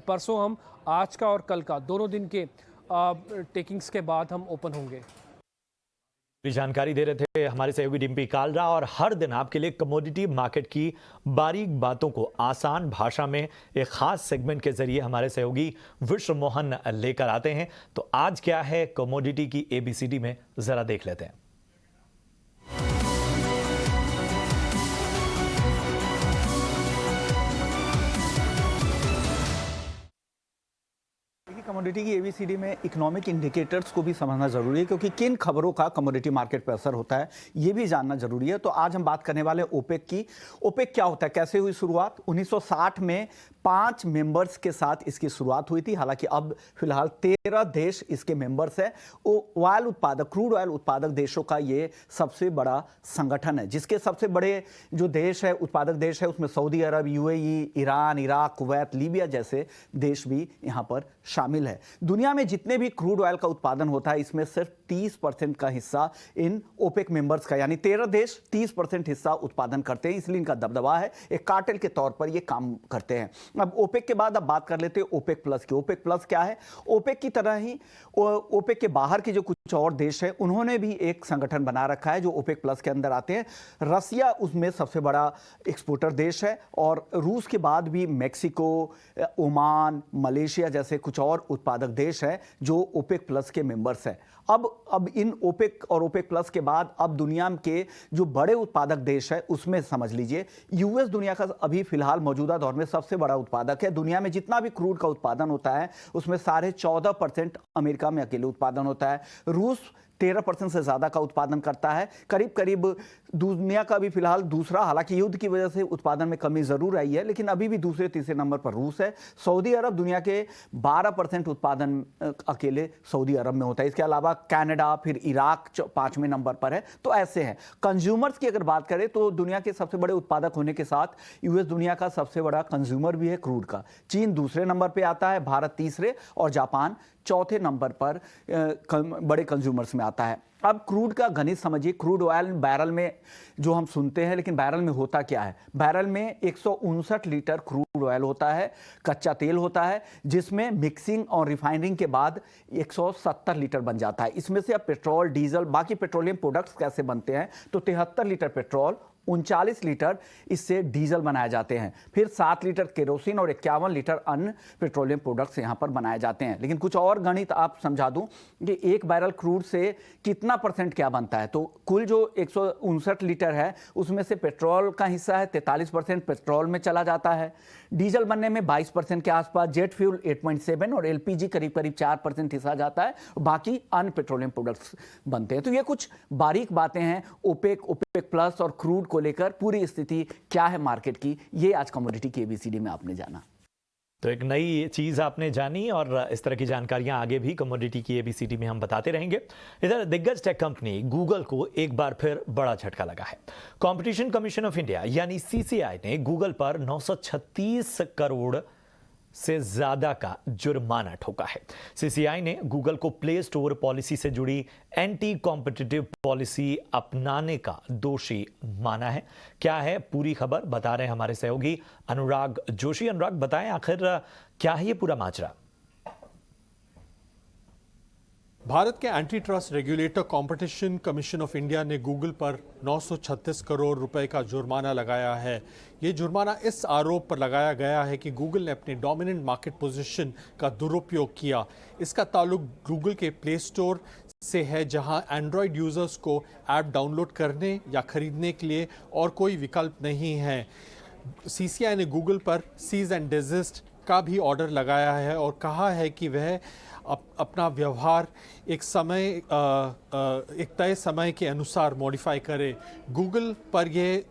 परसों हम आज का और कल का दोनों दिन के टेकिंग्स के बाद हम ओपन होंगे। जानकारी दे रहे थे हमारे सहयोगी डिम्पी कालरा। और हर दिन आपके लिए कमोडिटी मार्केट की बारीक बातों को आसान भाषा में एक खास सेगमेंट के जरिए हमारे सहयोगी विश्व मोहन लेकर आते हैं। तो आज क्या है कमोडिटी की ABCD में, जरा देख लेते हैं। कमोडिटी की ABCD में इकोनॉमिक इंडिकेटर्स को भी समझना जरूरी है, क्योंकि किन खबरों का कमोडिटी मार्केट पर असर होता है ये भी जानना जरूरी है। तो आज हम बात करने वाले ओपेक की। ओपेक क्या होता है, कैसे हुई शुरुआत? 1960 में 5 मेंबर्स के साथ इसकी शुरुआत हुई थी। हालांकि अब फिलहाल 13 देश इसके मेंबर्स हैं। ऑयल उत्पादक, क्रूड ऑयल उत्पादक देशों का ये सबसे बड़ा संगठन है, जिसके सबसे बड़े जो देश है, उत्पादक देश है, उसमें सऊदी अरब, UAE, Iran, Iraq, Kuwait, Libya जैसे देश भी यहाँ पर शामिल है। दुनिया में जितने भी क्रूड ऑयल का उत्पादन होता है, इसमें सिर्फ 30% का हिस्सा इन ओपेक मेंबर्स का, यानी 13 देश 30% हिस्सा उत्पादन करते हैं। इसलिए इनका दबदबा है, एक कार्टेल के तौर पर ये काम करते हैं। अब ओपेक के बाद अब बात कर लेते हैं ओपेक प्लस की। ओपेक प्लस क्या है? ओपेक की तरह ही ओपेक के बाहर के जो कुछ और देश है, उन्होंने भी एक संगठन बना रखा है जो ओपेक प्लस के अंदर आते हैं। रसिया उसमें सबसे बड़ा एक्सपोर्टर देश है, और रूस के बाद भी मेक्सिको, ओमान, मलेशिया जैसे कुछ और उत्पादक देश हैं जो ओपेक प्लस के मेंबर्स हैं। अब इन ओपेक और ओपेक प्लस के बाद अब दुनिया के जो बड़े उत्पादक देश है उसमें समझ लीजिए यूएस दुनिया का अभी फिलहाल मौजूदा दौर में सबसे बड़ा उत्पादक है। दुनिया में जितना भी क्रूड का उत्पादन होता है उसमें 14.5% अमेरिका में अकेले उत्पादन होता है। रूस 13% से ज्यादा का उत्पादन करता है। करीब करीब दुनिया का भी फिलहाल दूसरा, हालांकि युद्ध की वजह से उत्पादन में कमी जरूर आई है, लेकिन अभी भी दूसरे तीसरे नंबर पर रूस है। सऊदी अरब दुनिया के 12% उत्पादन अकेले सऊदी अरब में होता है। इसके अलावा कनाडा, फिर इराक 5वें नंबर पर है। तो ऐसे हैं। कंज्यूमर्स की अगर बात करें तो दुनिया के सबसे बड़े उत्पादक होने के साथ यूएस दुनिया का सबसे बड़ा कंज्यूमर भी है क्रूड का। चीन दूसरे नंबर पर आता है, भारत तीसरे और जापान चौथे नंबर पर बड़े कंज्यूमर्स में आता है। अब क्रूड का गणित समझिए। क्रूड ऑयल बैरल में जो हम सुनते हैं, लेकिन बैरल में होता क्या है? बैरल में 159 लीटर क्रूड ऑयल होता है, कच्चा तेल होता है, जिसमें मिक्सिंग और रिफाइनरिंग के बाद 170 लीटर बन जाता है। इसमें से अब पेट्रोल, डीजल, बाकी पेट्रोलियम प्रोडक्ट्स कैसे बनते हैं? तो 73 लीटर पेट्रोल, 39 लीटर इससे डीजल बनाए जाते हैं, फिर 7 लीटर केरोसिन और 51 लीटर अन्य पेट्रोलियम प्रोडक्ट्स यहां पर बनाए जाते हैं। लेकिन कुछ और गणित आप समझा दूं कि एक बैरल क्रूड से कितना परसेंट क्या बनता है। तो कुल जो 159 लीटर है उसमें से पेट्रोल का हिस्सा है 43% पेट्रोल में चला जाता है, डीजल बनने में 22% के आसपास, जेट फ्यूल 8.7 और एलपीजी करीब करीब 4% हिस्सा जाता है, बाकी अन्य पेट्रोलियम प्रोडक्ट्स बनते हैं। तो ये कुछ बारीक बातें हैं ओपेक, ओपेक प्लस और क्रूड को लेकर पूरी स्थिति क्या है मार्केट की, ये आज कमोडिटी की ABCD में आपने जाना। तो एक नई चीज आपने जानी, और इस तरह की जानकारियां आगे भी कमोडिटी की ABCD में हम बताते रहेंगे। इधर दिग्गज टेक कंपनी गूगल को एक बार फिर बड़ा झटका लगा है। कंपटीशन कमीशन ऑफ इंडिया यानी CCI ने गूगल पर 936 करोड़ से ज्यादा का जुर्माना ठोका है। CCI ने गूगल को प्ले स्टोर पॉलिसी से जुड़ी एंटी कॉम्पिटिटिव पॉलिसी अपनाने का दोषी माना है। क्या है पूरी खबर, बता रहे हैं हमारे सहयोगी अनुराग जोशी। अनुराग, बताएं आखिर क्या है ये पूरा माजरा? भारत के anti trust regulator competition commission of India ने गूगल पर 936 करोड़ रुपए का जुर्माना लगाया है। ये जुर्माना इस आरोप पर लगाया गया है कि गूगल ने अपने डोमिनेंट मार्केट पोजीशन का दुरुपयोग किया। इसका ताल्लुक गूगल के प्ले स्टोर से है, जहां एंड्रॉयड यूजर्स को ऐप डाउनलोड करने या खरीदने के लिए और कोई विकल्प नहीं है। CCI ने गूगल पर सीज एंड डेजिस्ट का भी ऑर्डर लगाया है और कहा है कि वह अपना व्यवहार एक तय समय के अनुसार मॉडिफाई करे। गूगल पर ये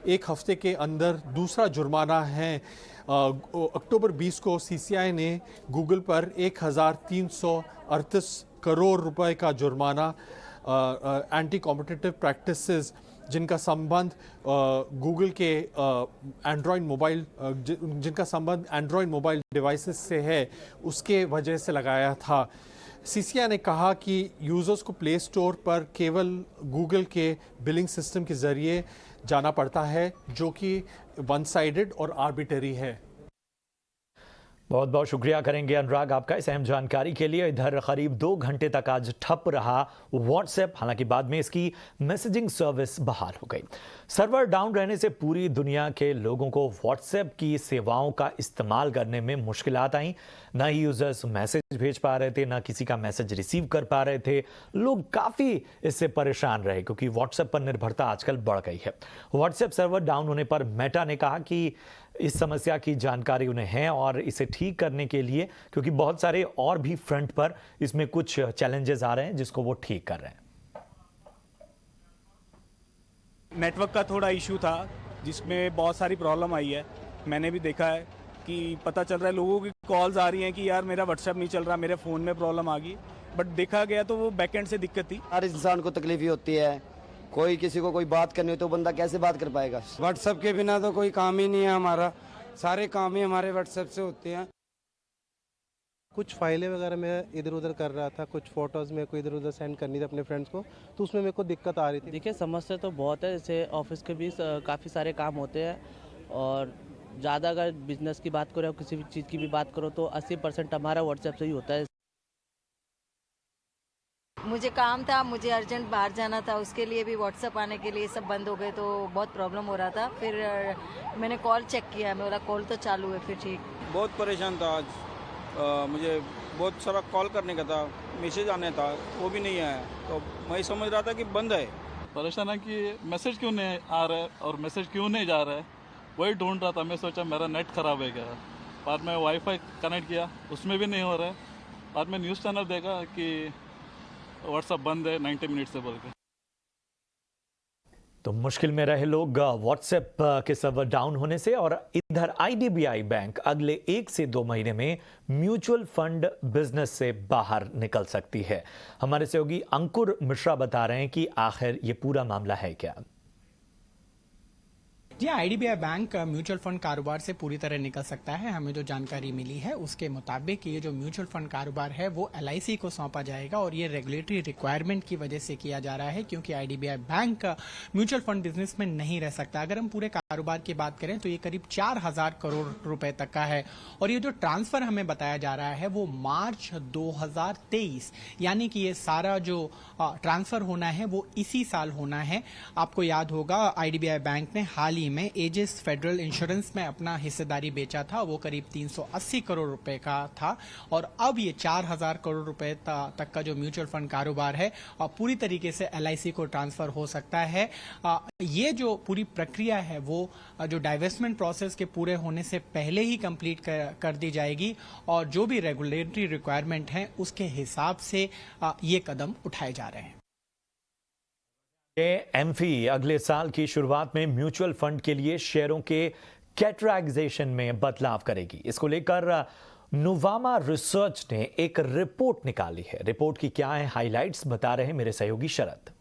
एक हफ्ते के अंदर दूसरा जुर्माना है। अक्टूबर 20 को सीसीआई ने गूगल पर 1338 करोड़ रुपए का जुर्माना एंटी कॉम्पिटिटिव प्रैक्टिसेस जिनका संबंध गूगल के जिनका संबंध एंड्रॉयड मोबाइल डिवाइसेस से है उसके वजह से लगाया था। सीसीआई ने कहा कि यूज़र्स को प्ले स्टोर पर केवल गूगल के बिलिंग सिस्टम के ज़रिए जाना पड़ता है, जो कि वन साइडेड और आर्बिटरी है। बहुत बहुत शुक्रिया करेंगे अनुराग आपका इस अहम जानकारी के लिए। इधर करीब 2 घंटे तक आज ठप रहा व्हाट्सएप, हालांकि बाद में इसकी मैसेजिंग सर्विस बहाल हो गई। सर्वर डाउन रहने से पूरी दुनिया के लोगों को व्हाट्सएप की सेवाओं का इस्तेमाल करने में मुश्किलात आई। ना ही यूजर्स मैसेज भेज पा रहे थे, ना किसी का मैसेज रिसीव कर पा रहे थे। लोग काफ़ी इससे परेशान रहे क्योंकि व्हाट्सएप पर निर्भरता आजकल बढ़ गई है। व्हाट्सएप सर्वर डाउन होने पर मेटा ने कहा कि इस समस्या की जानकारी उन्हें है और इसे ठीक करने के लिए, क्योंकि बहुत सारे और भी फ्रंट पर इसमें कुछ चैलेंजेस आ रहे हैं जिसको वो ठीक कर रहे हैं। नेटवर्क का थोड़ा इशू था जिसमें बहुत सारी प्रॉब्लम आई है। मैंने भी देखा है कि पता चल रहा है लोगों की कॉल्स आ रही हैं कि यार मेरा व्हाट्सएप नहीं चल रहा, मेरे फ़ोन में प्रॉब्लम आ गई। बट देखा गया तो वो बैकएंड से दिक्कत थी। हर इंसान को तकलीफ ही होती है। कोई किसी को कोई बात करनी हो तो बंदा कैसे बात कर पाएगा। व्हाट्सएप के बिना तो कोई काम ही नहीं है हमारा, सारे काम ही हमारे व्हाट्सएप से होते हैं। कुछ फाइलें वगैरह मैं इधर उधर कर रहा था, कुछ फोटोज़ मेरे को इधर उधर सेंड करनी थी अपने फ्रेंड्स को, तो उसमें मेरे को दिक्कत आ रही थी। देखिए समस्या तो बहुत है, जैसे ऑफिस के भी काफ़ी सारे काम होते हैं और ज़्यादा अगर बिजनेस की बात करो, किसी भी चीज़ की भी बात करो तो 80% हमारा व्हाट्सएप से ही होता है। मुझे काम था, मुझे अर्जेंट बाहर जाना था, उसके लिए भी व्हाट्सएप आने के लिए सब बंद हो गए तो बहुत प्रॉब्लम हो रहा था। फिर मैंने कॉल चेक किया, मेरा कॉल तो चालू है, फिर ठीक। बहुत परेशान था आज, मुझे बहुत सारा कॉल करने का था, मैसेज आने था, वो भी नहीं आया। तो मैं समझ रहा था कि बंद है। परेशान है कि मैसेज क्यों नहीं आ रहा है और मैसेज क्यों नहीं जा रहा है, वही ढूंढ रहा था। मैं सोचा मेरा नेट ख़राब है क्या। बाद में वाईफाई कनेक्ट किया, उसमें भी नहीं हो रहा है। बाद में न्यूज़ चैनल देखा कि व्हाट्सएप बंद है 90 मिनट से बोल के। तो मुश्किल में रहे लोग व्हाट्सएप के सर्वर डाउन होने से। और इधर आईडीबीआई बैंक अगले 1 से 2 महीने में म्यूचुअल फंड बिजनेस से बाहर निकल सकती है। हमारे सहयोगी अंकुर मिश्रा बता रहे हैं कि आखिर ये पूरा मामला है क्या। जी, आईडीबीआई बैंक म्यूचुअल फंड कारोबार से पूरी तरह निकल सकता है। हमें जो जानकारी मिली है उसके मुताबिक ये जो म्यूचुअल फंड कारोबार है वो एलआईसी को सौंपा जाएगा और ये रेगुलेटरी रिक्वायरमेंट की वजह से किया जा रहा है, क्योंकि IDBI bank mutual fund business में नहीं रह सकता। अगर हम पूरे कारोबार की बात करें तो ये करीब 4000 करोड़ रुपए तक का है और ये जो ट्रांसफर हमें बताया जा रहा है वो मार्च 2023, यानी कि ये सारा जो ट्रांसफर होना है वो इसी साल होना है। आपको याद होगा आईडीबीआई बैंक ने हाल ही में एजिस फेडरल इंश्योरेंस में अपना हिस्सेदारी बेचा था, वो करीब 380 करोड़ रुपए का था और अब ये 4000 करोड़ रुपए तक का जो म्यूचुअल फंड कारोबार है पूरी तरीके से एलआईसी को ट्रांसफर हो सकता है। ये जो पूरी प्रक्रिया है वो जो डाइवेस्टमेंट प्रोसेस के पूरे होने से पहले ही कंप्लीट कर दी जाएगी और जो भी रेगुलेटरी रिक्वायरमेंट है उसके हिसाब से ये कदम उठाए जा रहे हैं। एमफी अगले साल की शुरुआत में म्यूचुअल फंड के लिए शेयरों के कैटेगराइजेशन में बदलाव करेगी। इसको लेकर नुवामा रिसर्च ने एक रिपोर्ट निकाली है। रिपोर्ट की क्या है हाइलाइट्स बता रहे हैं मेरे सहयोगी शरद।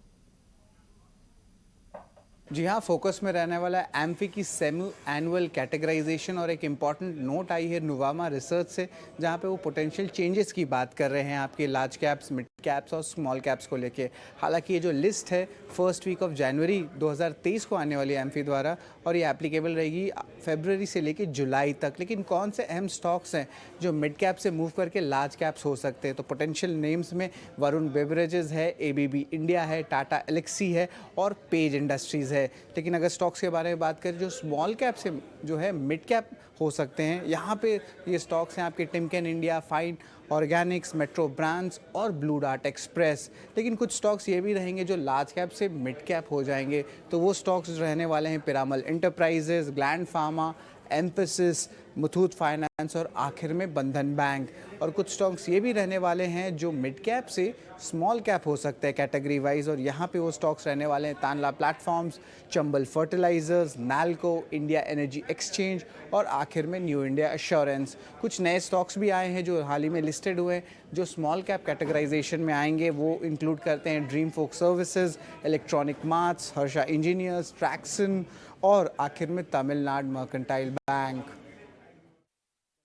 जी हाँ, फोकस में रहने वाला है एमफी की सेमी एनुअल कैटेगराइजेशन और एक इम्पॉर्टेंट नोट आई है नुवामा रिसर्च से, जहाँ पे वो पोटेंशियल चेंजेस की बात कर रहे हैं आपके लार्ज कैप्स, मिड कैप्स और स्मॉल कैप्स को लेके। हालांकि ये जो लिस्ट है फर्स्ट वीक ऑफ जनवरी 2023 को आने वाली है एमफी द्वारा और ये एप्लीकेबल रहेगी फरवरी से लेके जुलाई तक। लेकिन कौन से अहम स्टॉक्स हैं जो मिड कैप से मूव करके लार्ज कैप्स हो सकते हैं, तो पोटेंशियल नेम्स में वरुण बेवरेजेस है, एबीबी इंडिया है, टाटा एलेक्सी है और पेज इंडस्ट्रीज़ है। लेकिन अगर स्टॉक्स के बारे में बात करें जो स्मॉल कैप से जो है मिड कैप हो सकते हैं, यहाँ पे ये स्टॉक्स हैं आपके Timken India, fine Organics, metro brands और ब्लू डार्ट एक्सप्रेस। लेकिन कुछ स्टॉक्स ये भी रहेंगे जो लार्ज कैप से मिड कैप हो जाएंगे, तो वो स्टॉक्स रहने वाले हैं Piramal enterprises, gland pharma, emphasis, Muthoot finance और आखिर में बंधन बैंक। और कुछ स्टॉक्स ये भी रहने वाले हैं जो मिड कैप से स्मॉल कैप हो सकते हैं कैटेगरी वाइज, और यहाँ पे वो स्टॉक्स रहने वाले हैं Tanla Platforms, Chambal Fertilisers, Nalco, India Energy Exchange और आखिर में न्यू इंडिया एश्योरेंस। कुछ नए स्टॉक्स भी आए हैं जो हाल ही में लिस्टेड हुए हैं जो स्मॉल कैप कैटेगराइजेशन में आएंगे। वो इंक्लूड करते हैं dream folk services, electronic marts, Harsha engineers, Tracxn और आखिर में तमिलनाडु मर्केंटाइल बैंक।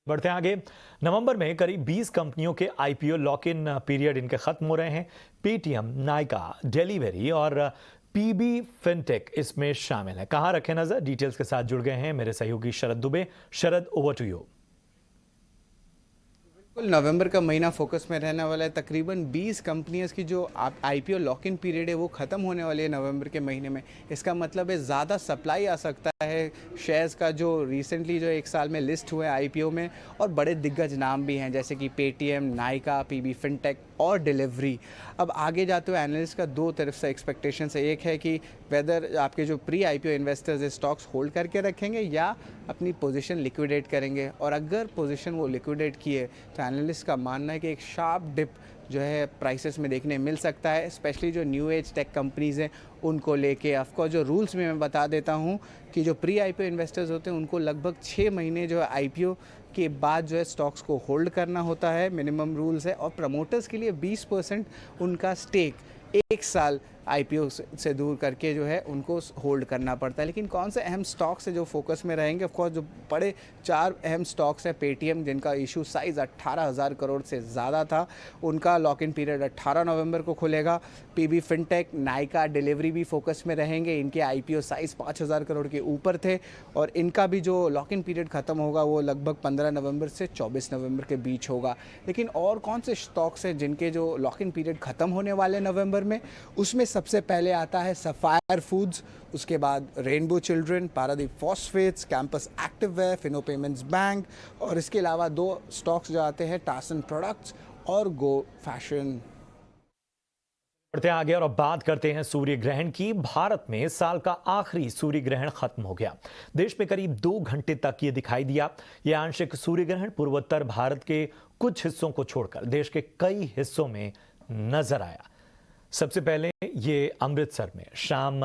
बढ़ते हैं आगे। नवंबर में करीब 20 कंपनियों के आईपीओ लॉक इन पीरियड इनके खत्म हो रहे हैं। पेटीएम, नायका, डिलीवरी और पीबी फिनटेक इसमें शामिल है। कहां रखें नजर, डिटेल्स के साथ जुड़ गए हैं मेरे सहयोगी शरद दुबे। शरद, ओवर टू यू। नवंबर का महीना फोकस में रहने वाला है। तकरीबन 20 कंपनियों की जो आईपीओ लॉक इन पीरियड है वो ख़त्म होने वाली है नवंबर के महीने में। इसका मतलब है ज़्यादा सप्लाई आ सकता है शेयर्स का जो रिसेंटली जो एक साल में लिस्ट हुए आईपीओ में, और बड़े दिग्गज नाम भी हैं जैसे कि पेटीएम, नायका, पीबी फिनटेक और डिलीवरी। अब आगे जाते हुए एनालिस्ट का दो तरफ से एक्सपेक्टेशन है। एक है कि वेदर आपके जो pre IPO investors stocks hold करके रखेंगे या अपनी पोजीशन लिक्विडेट करेंगे, और अगर पोजीशन वो लिक्विडेट किए तो एनालिस्ट का मानना है कि एक शार्प डिप जो है प्राइसेस में देखने मिल सकता है, स्पेशली जो न्यू एज टेक कंपनीज़ हैं उनको लेके। ऑफकोर्स जो रूल्स में मैं बता देता हूँ कि जो प्री आईपीओ इन्वेस्टर्स होते हैं उनको लगभग 6 महीने जो है आईपीओ के बाद जो है स्टॉक्स को होल्ड करना होता है, मिनिमम रूल्स है। और प्रमोटर्स के लिए 20% उनका स्टेक 1 साल आईपीओ से दूर करके जो है उनको होल्ड करना पड़ता है। लेकिन कौन से अहम स्टॉक्स है जो फोकस में रहेंगे? ऑफकोर्स जो बड़े 4 अहम स्टॉक्स हैं, पेटीएम जिनका इशू साइज़ 18,000 करोड़ से ज़्यादा था, उनका लॉक इन पीरियड 18 नवंबर को खुलेगा। पीबी फिनटेक, नायका, डिलीवरी भी फोकस में रहेंगे। इनके आईपीओ साइज़ 5,000 करोड़ के ऊपर थे और इनका भी जो लॉक इन पीरियड ख़त्म होगा वो लगभग 15 नवंबर से 24 नवंबर के बीच होगा। लेकिन और कौन से स्टॉक्स हैं जिनके जो लॉक इन पीरियड ख़त्म होने वाले नवंबर में? उसमें सबसे पहले आता है सफायर फूड्स, उसके बाद rainbow children, Paradeep phosphates, campus activewear, Fino payments bank, और इसके अलावा 2 स्टॉक्स जो आते हैं टासन प्रोडक्ट्स और गो फैशन। बढ़ते हैं आगे और अब बात करते हैं सूर्य ग्रहण की। भारत में साल का आखिरी सूर्य ग्रहण खत्म हो गया। देश में करीब 2 घंटे तक ये दिखाई दिया। यह आंशिक सूर्य ग्रहण पूर्वोत्तर भारत के कुछ हिस्सों को छोड़कर देश के कई हिस्सों में नजर आया। सबसे पहले ये अमृतसर में शाम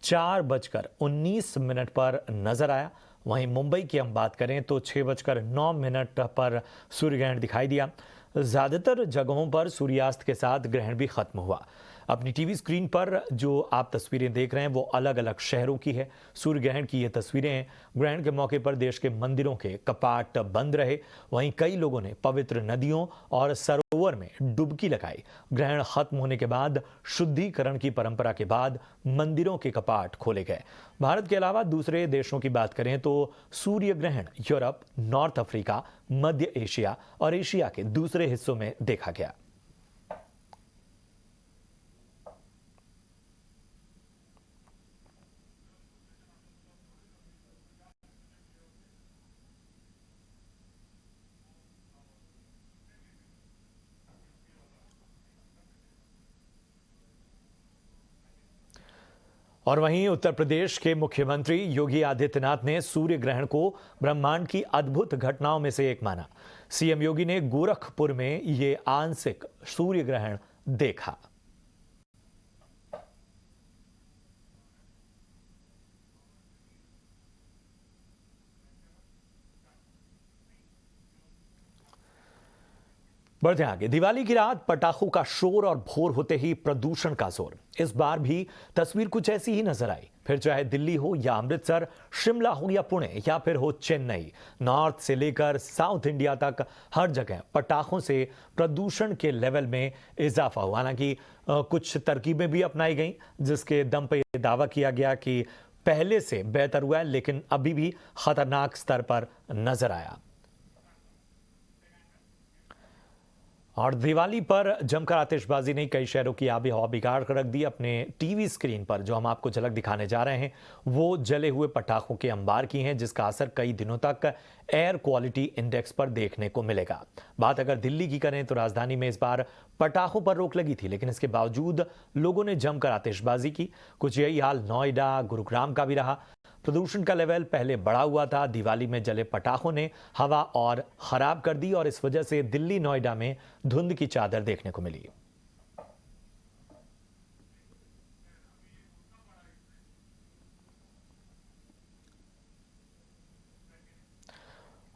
4:19 पर नजर आया। वहीं मुंबई की हम बात करें तो 6:09 पर सूर्य ग्रहण दिखाई दिया। ज़्यादातर जगहों पर सूर्यास्त के साथ ग्रहण भी खत्म हुआ। अपनी टीवी स्क्रीन पर जो आप तस्वीरें देख रहे हैं वो अलग अलग शहरों की है। सूर्य ग्रहण की ये तस्वीरें हैं। ग्रहण के मौके पर देश के मंदिरों के कपाट बंद रहे। वहीं कई लोगों ने पवित्र नदियों और सरोवर में डुबकी लगाई। ग्रहण खत्म होने के बाद शुद्धिकरण की परंपरा के बाद मंदिरों के कपाट खोले गए। भारत के अलावा दूसरे देशों की बात करें तो सूर्य ग्रहण यूरोप, नॉर्थ अफ्रीका, मध्य एशिया और एशिया के दूसरे हिस्सों में देखा गया। और वहीं उत्तर प्रदेश के मुख्यमंत्री योगी आदित्यनाथ ने सूर्य ग्रहण को ब्रह्मांड की अद्भुत घटनाओं में से एक माना। सीएम योगी ने गोरखपुर में ये आंशिक सूर्य ग्रहण देखा। बढ़ते आगे। दिवाली की रात पटाखों का शोर और भोर होते ही प्रदूषण का जोर। इस बार भी तस्वीर कुछ ऐसी ही नजर आई। फिर चाहे दिल्ली हो या अमृतसर, शिमला हो या पुणे या फिर हो चेन्नई, नॉर्थ से लेकर साउथ इंडिया तक हर जगह पटाखों से प्रदूषण के लेवल में इजाफा हुआ। हालांकि कुछ तरकीबें भी अपनाई गई जिसके दम पर यह दावा किया गया कि पहले से बेहतर हुआ है, लेकिन अभी भी खतरनाक स्तर पर नजर आया। और दिवाली पर जमकर आतिशबाजी ने कई शहरों की आबी हवा बिगाड़ कर रख दी। अपने टीवी स्क्रीन पर जो हम आपको झलक दिखाने जा रहे हैं वो जले हुए पटाखों के अंबार की हैं, जिसका असर कई दिनों तक एयर क्वालिटी इंडेक्स पर देखने को मिलेगा। बात अगर दिल्ली की करें तो राजधानी में इस बार पटाखों पर रोक लगी थी, लेकिन इसके बावजूद लोगों ने जमकर आतिशबाजी की। कुछ यही हाल नोएडा, गुरुग्राम का भी रहा। प्रदूषण का लेवल पहले बढ़ा हुआ था। दिवाली में जले पटाखों ने हवा और खराब कर दी और इस वजह से दिल्ली नोएडा में धुंध की चादर देखने को मिली।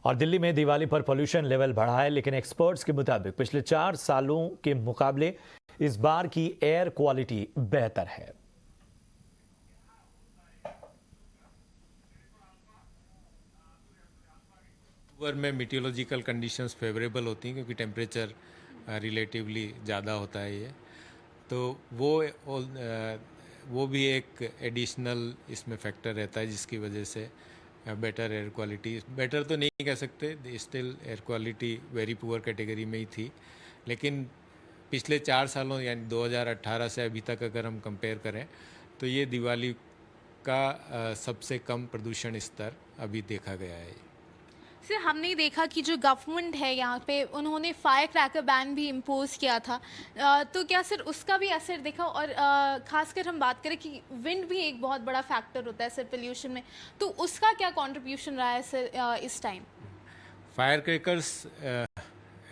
और दिल्ली में दिवाली पर पोल्यूशन लेवल बढ़ा है, लेकिन एक्सपर्ट्स के मुताबिक पिछले 4 सालों के मुकाबले इस बार की एयर क्वालिटी बेहतर है। अक्टूबर में मीटियोलॉजिकल कंडीशंस फेवरेबल होती हैं क्योंकि टेम्परेचर रिलेटिवली ज़्यादा होता है ये, तो वो भी एक एडिशनल इसमें फैक्टर रहता है जिसकी वजह से बेटर एयर क्वालिटी, बेटर तो नहीं कह सकते, still air quality very poor category में ही थी। लेकिन पिछले 4 सालों यानी 2018 से अभी तक अगर हम कंपेयर करें तो ये दिवाली का सबसे कम प्रदूषण स्तर अभी देखा गया है। सर, हमने देखा कि जो गवर्नमेंट है यहाँ पे उन्होंने फायर क्रैकर बैन भी इम्पोज किया था, तो क्या सर उसका भी असर देखा? और खासकर हम बात करें कि विंड भी एक बहुत बड़ा फैक्टर होता है सर पोल्यूशन में, तो उसका क्या कंट्रीब्यूशन रहा है सर इस टाइम? फायर क्रैकर्स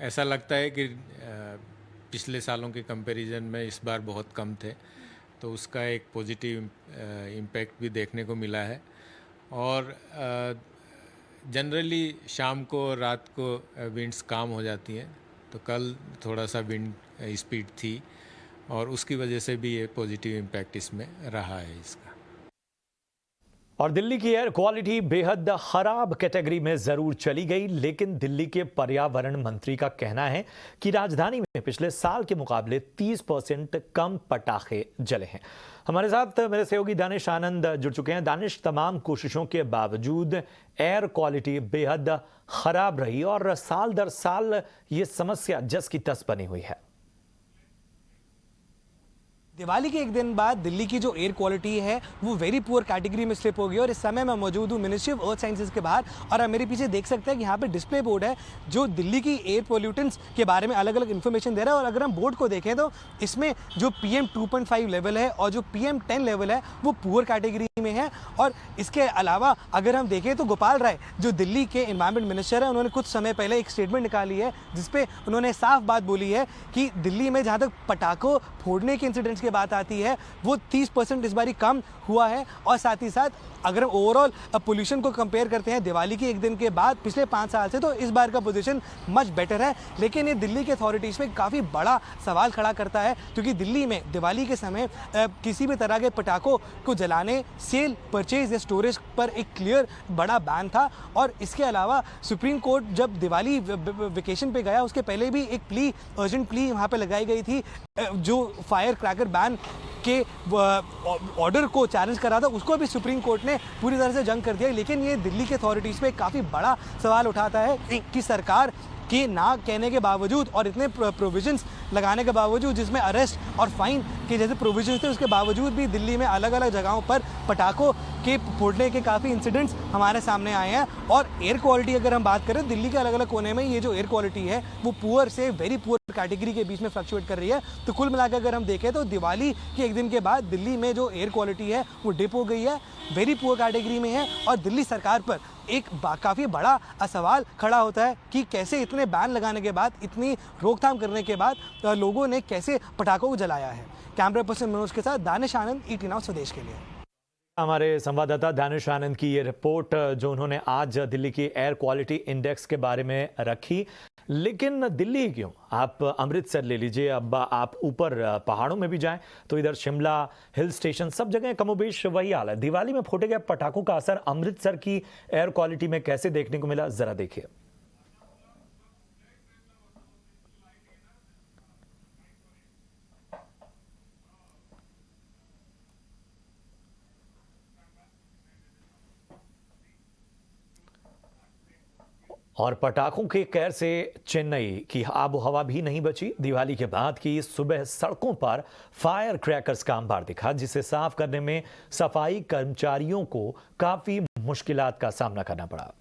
ऐसा लगता है कि पिछले सालों के कंपैरिजन में इस बार बहुत कम थे, तो उसका एक पॉजिटिव इम्पैक्ट भी देखने को मिला है। और जनरली शाम को रात को विंड्स काम हो जाती हैं, तो कल थोड़ा सा विंड स्पीड थी और उसकी वजह से भी ये पॉजिटिव इम्पैक्ट इसमें रहा है इसका। और दिल्ली की एयर क्वालिटी बेहद खराब कैटेगरी में जरूर चली गई, लेकिन दिल्ली के पर्यावरण मंत्री का कहना है कि राजधानी में पिछले साल के मुकाबले 30% कम पटाखे जले हैं। हमारे साथ मेरे सहयोगी दानिश आनंद जुड़ चुके हैं। दानिश, तमाम कोशिशों के बावजूद एयर क्वालिटी बेहद खराब रही और साल दर साल ये समस्या जस की तस बनी हुई है। दिवाली के एक दिन बाद दिल्ली की जो एयर क्वालिटी है वो वेरी पुअर कैटेगरी में स्लिप हो गई और इस समय मैं मौजूद हूँ मिनिस्ट्री ऑफ अर्थ साइंसेज के बाहर और आप मेरे पीछे देख सकते हैं कि यहाँ पे डिस्प्ले बोर्ड है जो दिल्ली की एयर पोल्यूटेंट्स के बारे में अलग अलग इन्फॉर्मेशन दे रहा है। और अगर हम बोर्ड को देखें तो इसमें जो PM 2.5 लेवल है और जो PM 10 लेवल है वो पुअर कैटेगरी में है। और इसके अलावा अगर हम देखें तो गोपाल राय जो दिल्ली के एनवायरमेंट मिनिस्टर है, उन्होंने कुछ समय पहले एक स्टेटमेंट निकाली है जिसपे उन्होंने साफ बात बोली है कि दिल्ली में जहाँ तक पटाखों फोड़ने के इंसिडेंट्स की बात आती है वो 30% इस बारी कम हुआ है। और साथ ही साथ अगर हम ओवरऑल पोल्यूशन को कंपेयर करते हैं दिवाली के एक दिन के बाद पिछले 5 साल से, तो इस बार का पोजीशन मच बेटर है। लेकिन ये दिल्ली के अथॉरिटीज़ में काफ़ी बड़ा सवाल खड़ा करता है क्योंकि दिल्ली में दिवाली के समय किसी भी तरह के पटाखों को जलाने, सेल, परचेज या स्टोरेज पर एक क्लियर बड़ा बैन था। और इसके अलावा सुप्रीम कोर्ट जब दिवाली वेकेशन पे गया उसके पहले भी एक अर्जेंट प्ली वहाँ पे लगाई गई थी जो फायर क्रैकर बैन के ऑर्डर को चैलेंज कर रहा था, उसको भी सुप्रीम कोर्ट ने पूरी तरह से जंग कर दिया। लेकिन ये दिल्ली के अथॉरिटीज़ पे काफ़ी बड़ा सवाल उठाता है कि सरकार के ना कहने के बावजूद और इतने प्रोविजंस लगाने के बावजूद जिसमें अरेस्ट और फाइन के जैसे प्रोविजंस थे, उसके बावजूद भी दिल्ली में अलग अलग जगहों पर पटाखों के फोड़ने के काफ़ी इंसिडेंट्स हमारे सामने आए हैं। और एयर क्वालिटी अगर हम बात करें दिल्ली के अलग अलग कोने में ये जो एयर क्वालिटी है वो पुअर से वेरी पुअर कैटेगरी के बीच में फ्लक्चुएट कर रही है। तो कुल मिलाकर अगर हम देखें तो दिवाली के एक दिन के बाद दिल्ली में जो एयर क्वालिटी है वो डिप हो गई है, वेरी पुअर कैटेगरी में है। और दिल्ली सरकार पर एक काफ़ी बड़ा सवाल खड़ा होता है कि कैसे इतने बैन लगाने के बाद, इतनी रोकथाम करने के बाद लोगों ने कैसे पटाखों को जलाया है। कैमरा पर्सन मनोज के साथ दानिश आनंद, ET नाउ स्वदेश के लिए। हमारे संवाददाता दानिश आनंद की ये रिपोर्ट जो उन्होंने आज दिल्ली की एयर क्वालिटी इंडेक्स के बारे में रखी। लेकिन दिल्ली ही क्यों, आप अमृतसर ले लीजिए, अब आप ऊपर पहाड़ों में भी जाएं तो इधर शिमला, हिल स्टेशन, सब जगह कमोबेश वही हाल है। दिवाली में फोड़े गए पटाखों का असर अमृतसर की एयर क्वालिटी में कैसे देखने को मिला, जरा देखिए। और पटाखों के कहर से चेन्नई की आबो हवा भी नहीं बची। दिवाली के बाद की सुबह सड़कों पर फायर क्रैकर्स का अंबार दिखा, जिसे साफ करने में सफाई कर्मचारियों को काफी मुश्किलात का सामना करना पड़ा।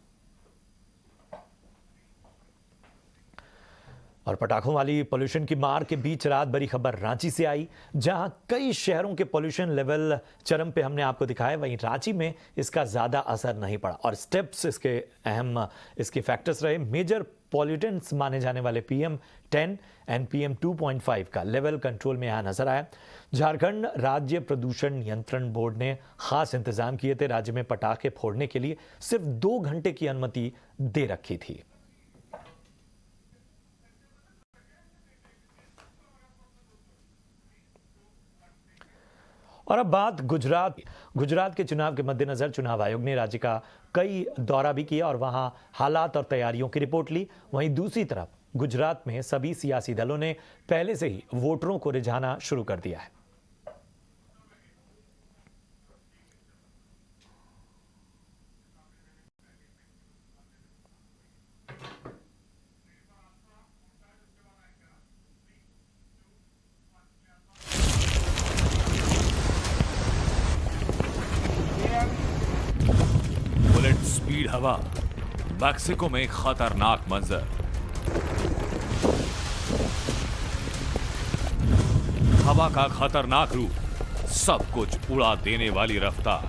और पटाखों वाली पोल्यूशन की मार के बीच रात बड़ी खबर रांची से आई, जहां कई शहरों के पोल्यूशन लेवल चरम पे हमने आपको दिखाया। वहीं रांची में इसका ज्यादा असर नहीं पड़ा और स्टेप्स इसके फैक्टर्स रहे। मेजर पॉल्यूटेंट्स माने जाने वाले PM10 एंड PM2.5 का लेवल कंट्रोल में यहाँ नजर आया। झारखंड राज्य प्रदूषण नियंत्रण बोर्ड ने खास इंतजाम किए थे। राज्य में पटाखे फोड़ने के लिए सिर्फ 2 घंटे की अनुमति दे रखी थी। और अब बात गुजरात के चुनाव के मद्देनजर चुनाव आयोग ने राज्य का कई दौरा भी किया और वहां हालात और तैयारियों की रिपोर्ट ली। वहीं दूसरी तरफ गुजरात में सभी सियासी दलों ने पहले से ही वोटरों को रिझाना शुरू कर दिया है। स्पीड हवा, मैक्सिको में खतरनाक मंजर। हवा का खतरनाक रूप, सब कुछ उड़ा देने वाली रफ्तार।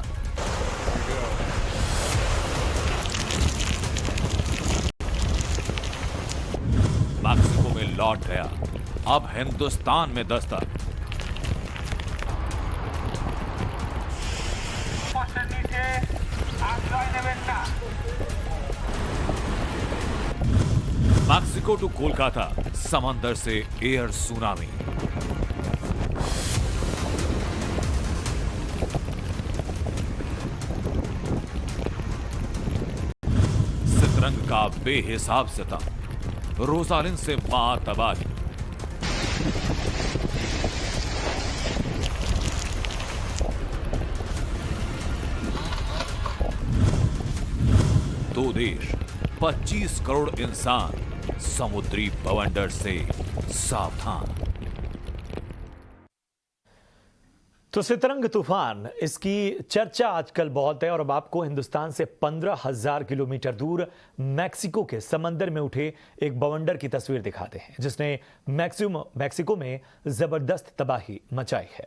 मैक्सिको में लौट गया, अब हिंदुस्तान में दस्तक। मैक्सिको टू कोलकाता, समंदर से एयर सुनामी। सितरंग का बेहिसाब सितम, रोजालिन से मां तबाही। दो देश, 25 करोड़ इंसान, समुद्री बवंडर से सावधान। तो सितरंग तूफान, इसकी चर्चा आजकल बहुत है और अब आपको हिंदुस्तान से 15,000 किलोमीटर दूर मैक्सिको के समंदर में उठे एक बवंडर की तस्वीर दिखाते हैं, जिसने मैक्सिको में जबरदस्त तबाही मचाई है।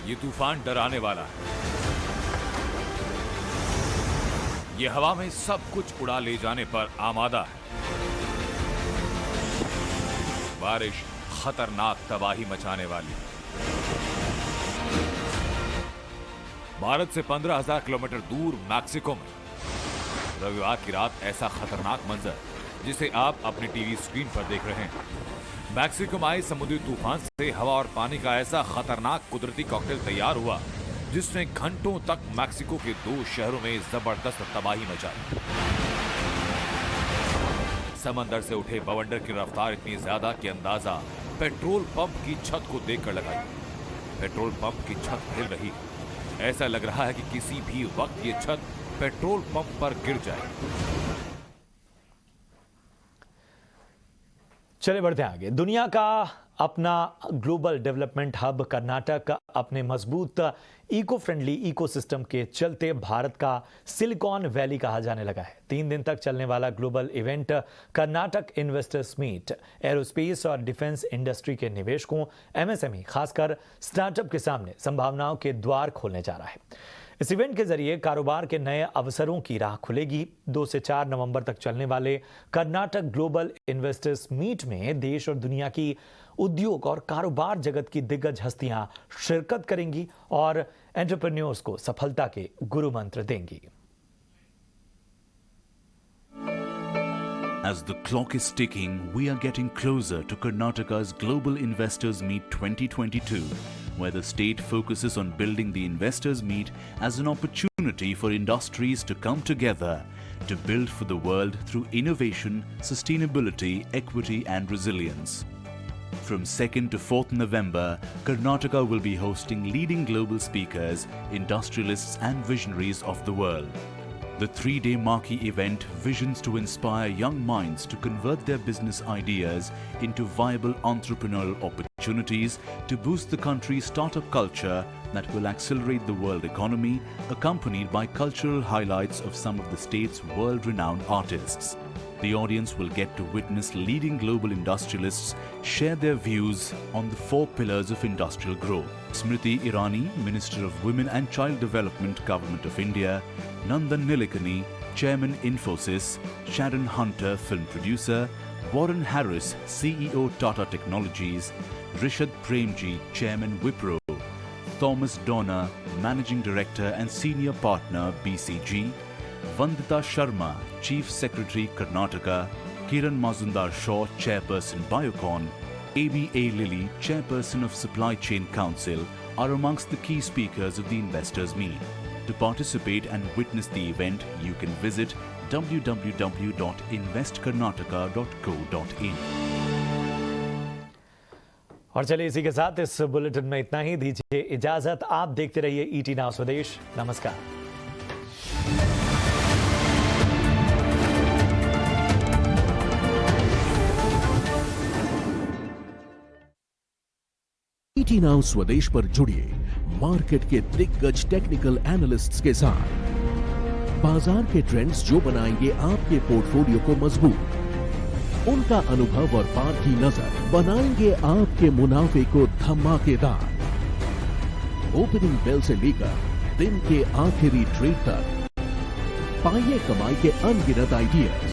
ये तूफान डराने वाला है। ये हवा में सब कुछ उड़ा ले जाने पर आमादा है। बारिश खतरनाक तबाही मचाने वाली है। भारत से 15,000 किलोमीटर दूर मैक्सिको में रविवार की रात ऐसा खतरनाक मंजर, जिसे आप अपनी टीवी स्क्रीन पर देख रहे हैं। मैक्सिको में आए समुद्री तूफान से हवा और पानी का ऐसा खतरनाक कुदरती कॉकटेल तैयार हुआ, जिसने घंटों तक मैक्सिको के 2 शहरों में जबरदस्त तबाही मचाई। समंदर से उठे बवंडर की रफ्तार इतनी ज्यादा कि अंदाजा पेट्रोल पंप की छत को देखकर लगाई। पेट्रोल पंप की छत हिल रही है। ऐसा लग रहा है कि किसी भी वक्त ये छत पेट्रोल पंप पर गिर जाए। चले बढ़ते आगे। दुनिया का अपना ग्लोबल डेवलपमेंट हब कर्नाटक अपने मजबूत इको फ्रेंडली इकोसिस्टम के चलते भारत का सिलिकॉन वैली कहा जाने लगा है। 3 दिन तक चलने वाला global event Karnataka investors meet aerospace और डिफेंस इंडस्ट्री के निवेशकों, MSME खासकर स्टार्टअप के सामने संभावनाओं के द्वार खोलने जा रहा है। इस इवेंट के जरिए कारोबार के नए अवसरों की राह खुलेगी। 2 से 4 नवंबर तक चलने वाले कर्नाटक ग्लोबल इन्वेस्टर्स मीट में देश और दुनिया की उद्योग और कारोबार जगत की दिग्गज हस्तियां शिरकत करेंगी और एंटरप्रेन्योर्स को सफलता के गुरु मंत्र देंगी। As the clock is ticking, we are getting closer to Karnataka's Global Investors Meet 2022, where the state focuses on building the Investors Meet as an opportunity for industries to come together to build for the world through innovation, sustainability, equity and resilience. From 2nd to 4th November, Karnataka will be hosting leading global speakers, industrialists and visionaries of the world. The 3-day marquee event visions to inspire young minds to convert their business ideas into viable entrepreneurial opportunities. opportunities to boost the country's startup culture that will accelerate the world economy, accompanied by cultural highlights of some of the state's world-renowned artists. The audience will get to witness leading global industrialists share their views on the 4 pillars of industrial growth. Smriti Irani, Minister of Women and Child Development, Government of India; Nandan Nilekani, Chairman Infosys; Sharon Hunter, Film Producer; Warren Harris, CEO Tata Technologies; Rishad Premji, Chairman Wipro; Thomas Donner, Managing Director and Senior Partner BCG; Vandita Sharma, Chief Secretary Karnataka; Kiran Mazumdar-Shaw, Chairperson Biocon; ABA Lilly, Chairperson of Supply Chain Council, are amongst the key speakers of the investors' meet. To participate and witness the event, you can visit www.investkarnataka.co.in. और चलिए इसी के साथ इस bulletin में इतना ही। दीजिए इजाजत। आप देखते रहिए ईटी नाउ स्वदेश। नमस्कार। ईटी नाउ स्वदेश पर जुड़िए मार्केट के दिग्गज टेक्निकल एनालिस्ट्स के साथ। बाजार के ट्रेंड्स जो बनाएंगे आपके पोर्टफोलियो को मजबूत, उनका अनुभव और पार की नजर बनाएंगे आपके मुनाफे को धमाकेदार। ओपनिंग बेल से लेकर दिन के आखिरी ट्रेड तक पाइए कमाई के अनगिनत आइडियाज।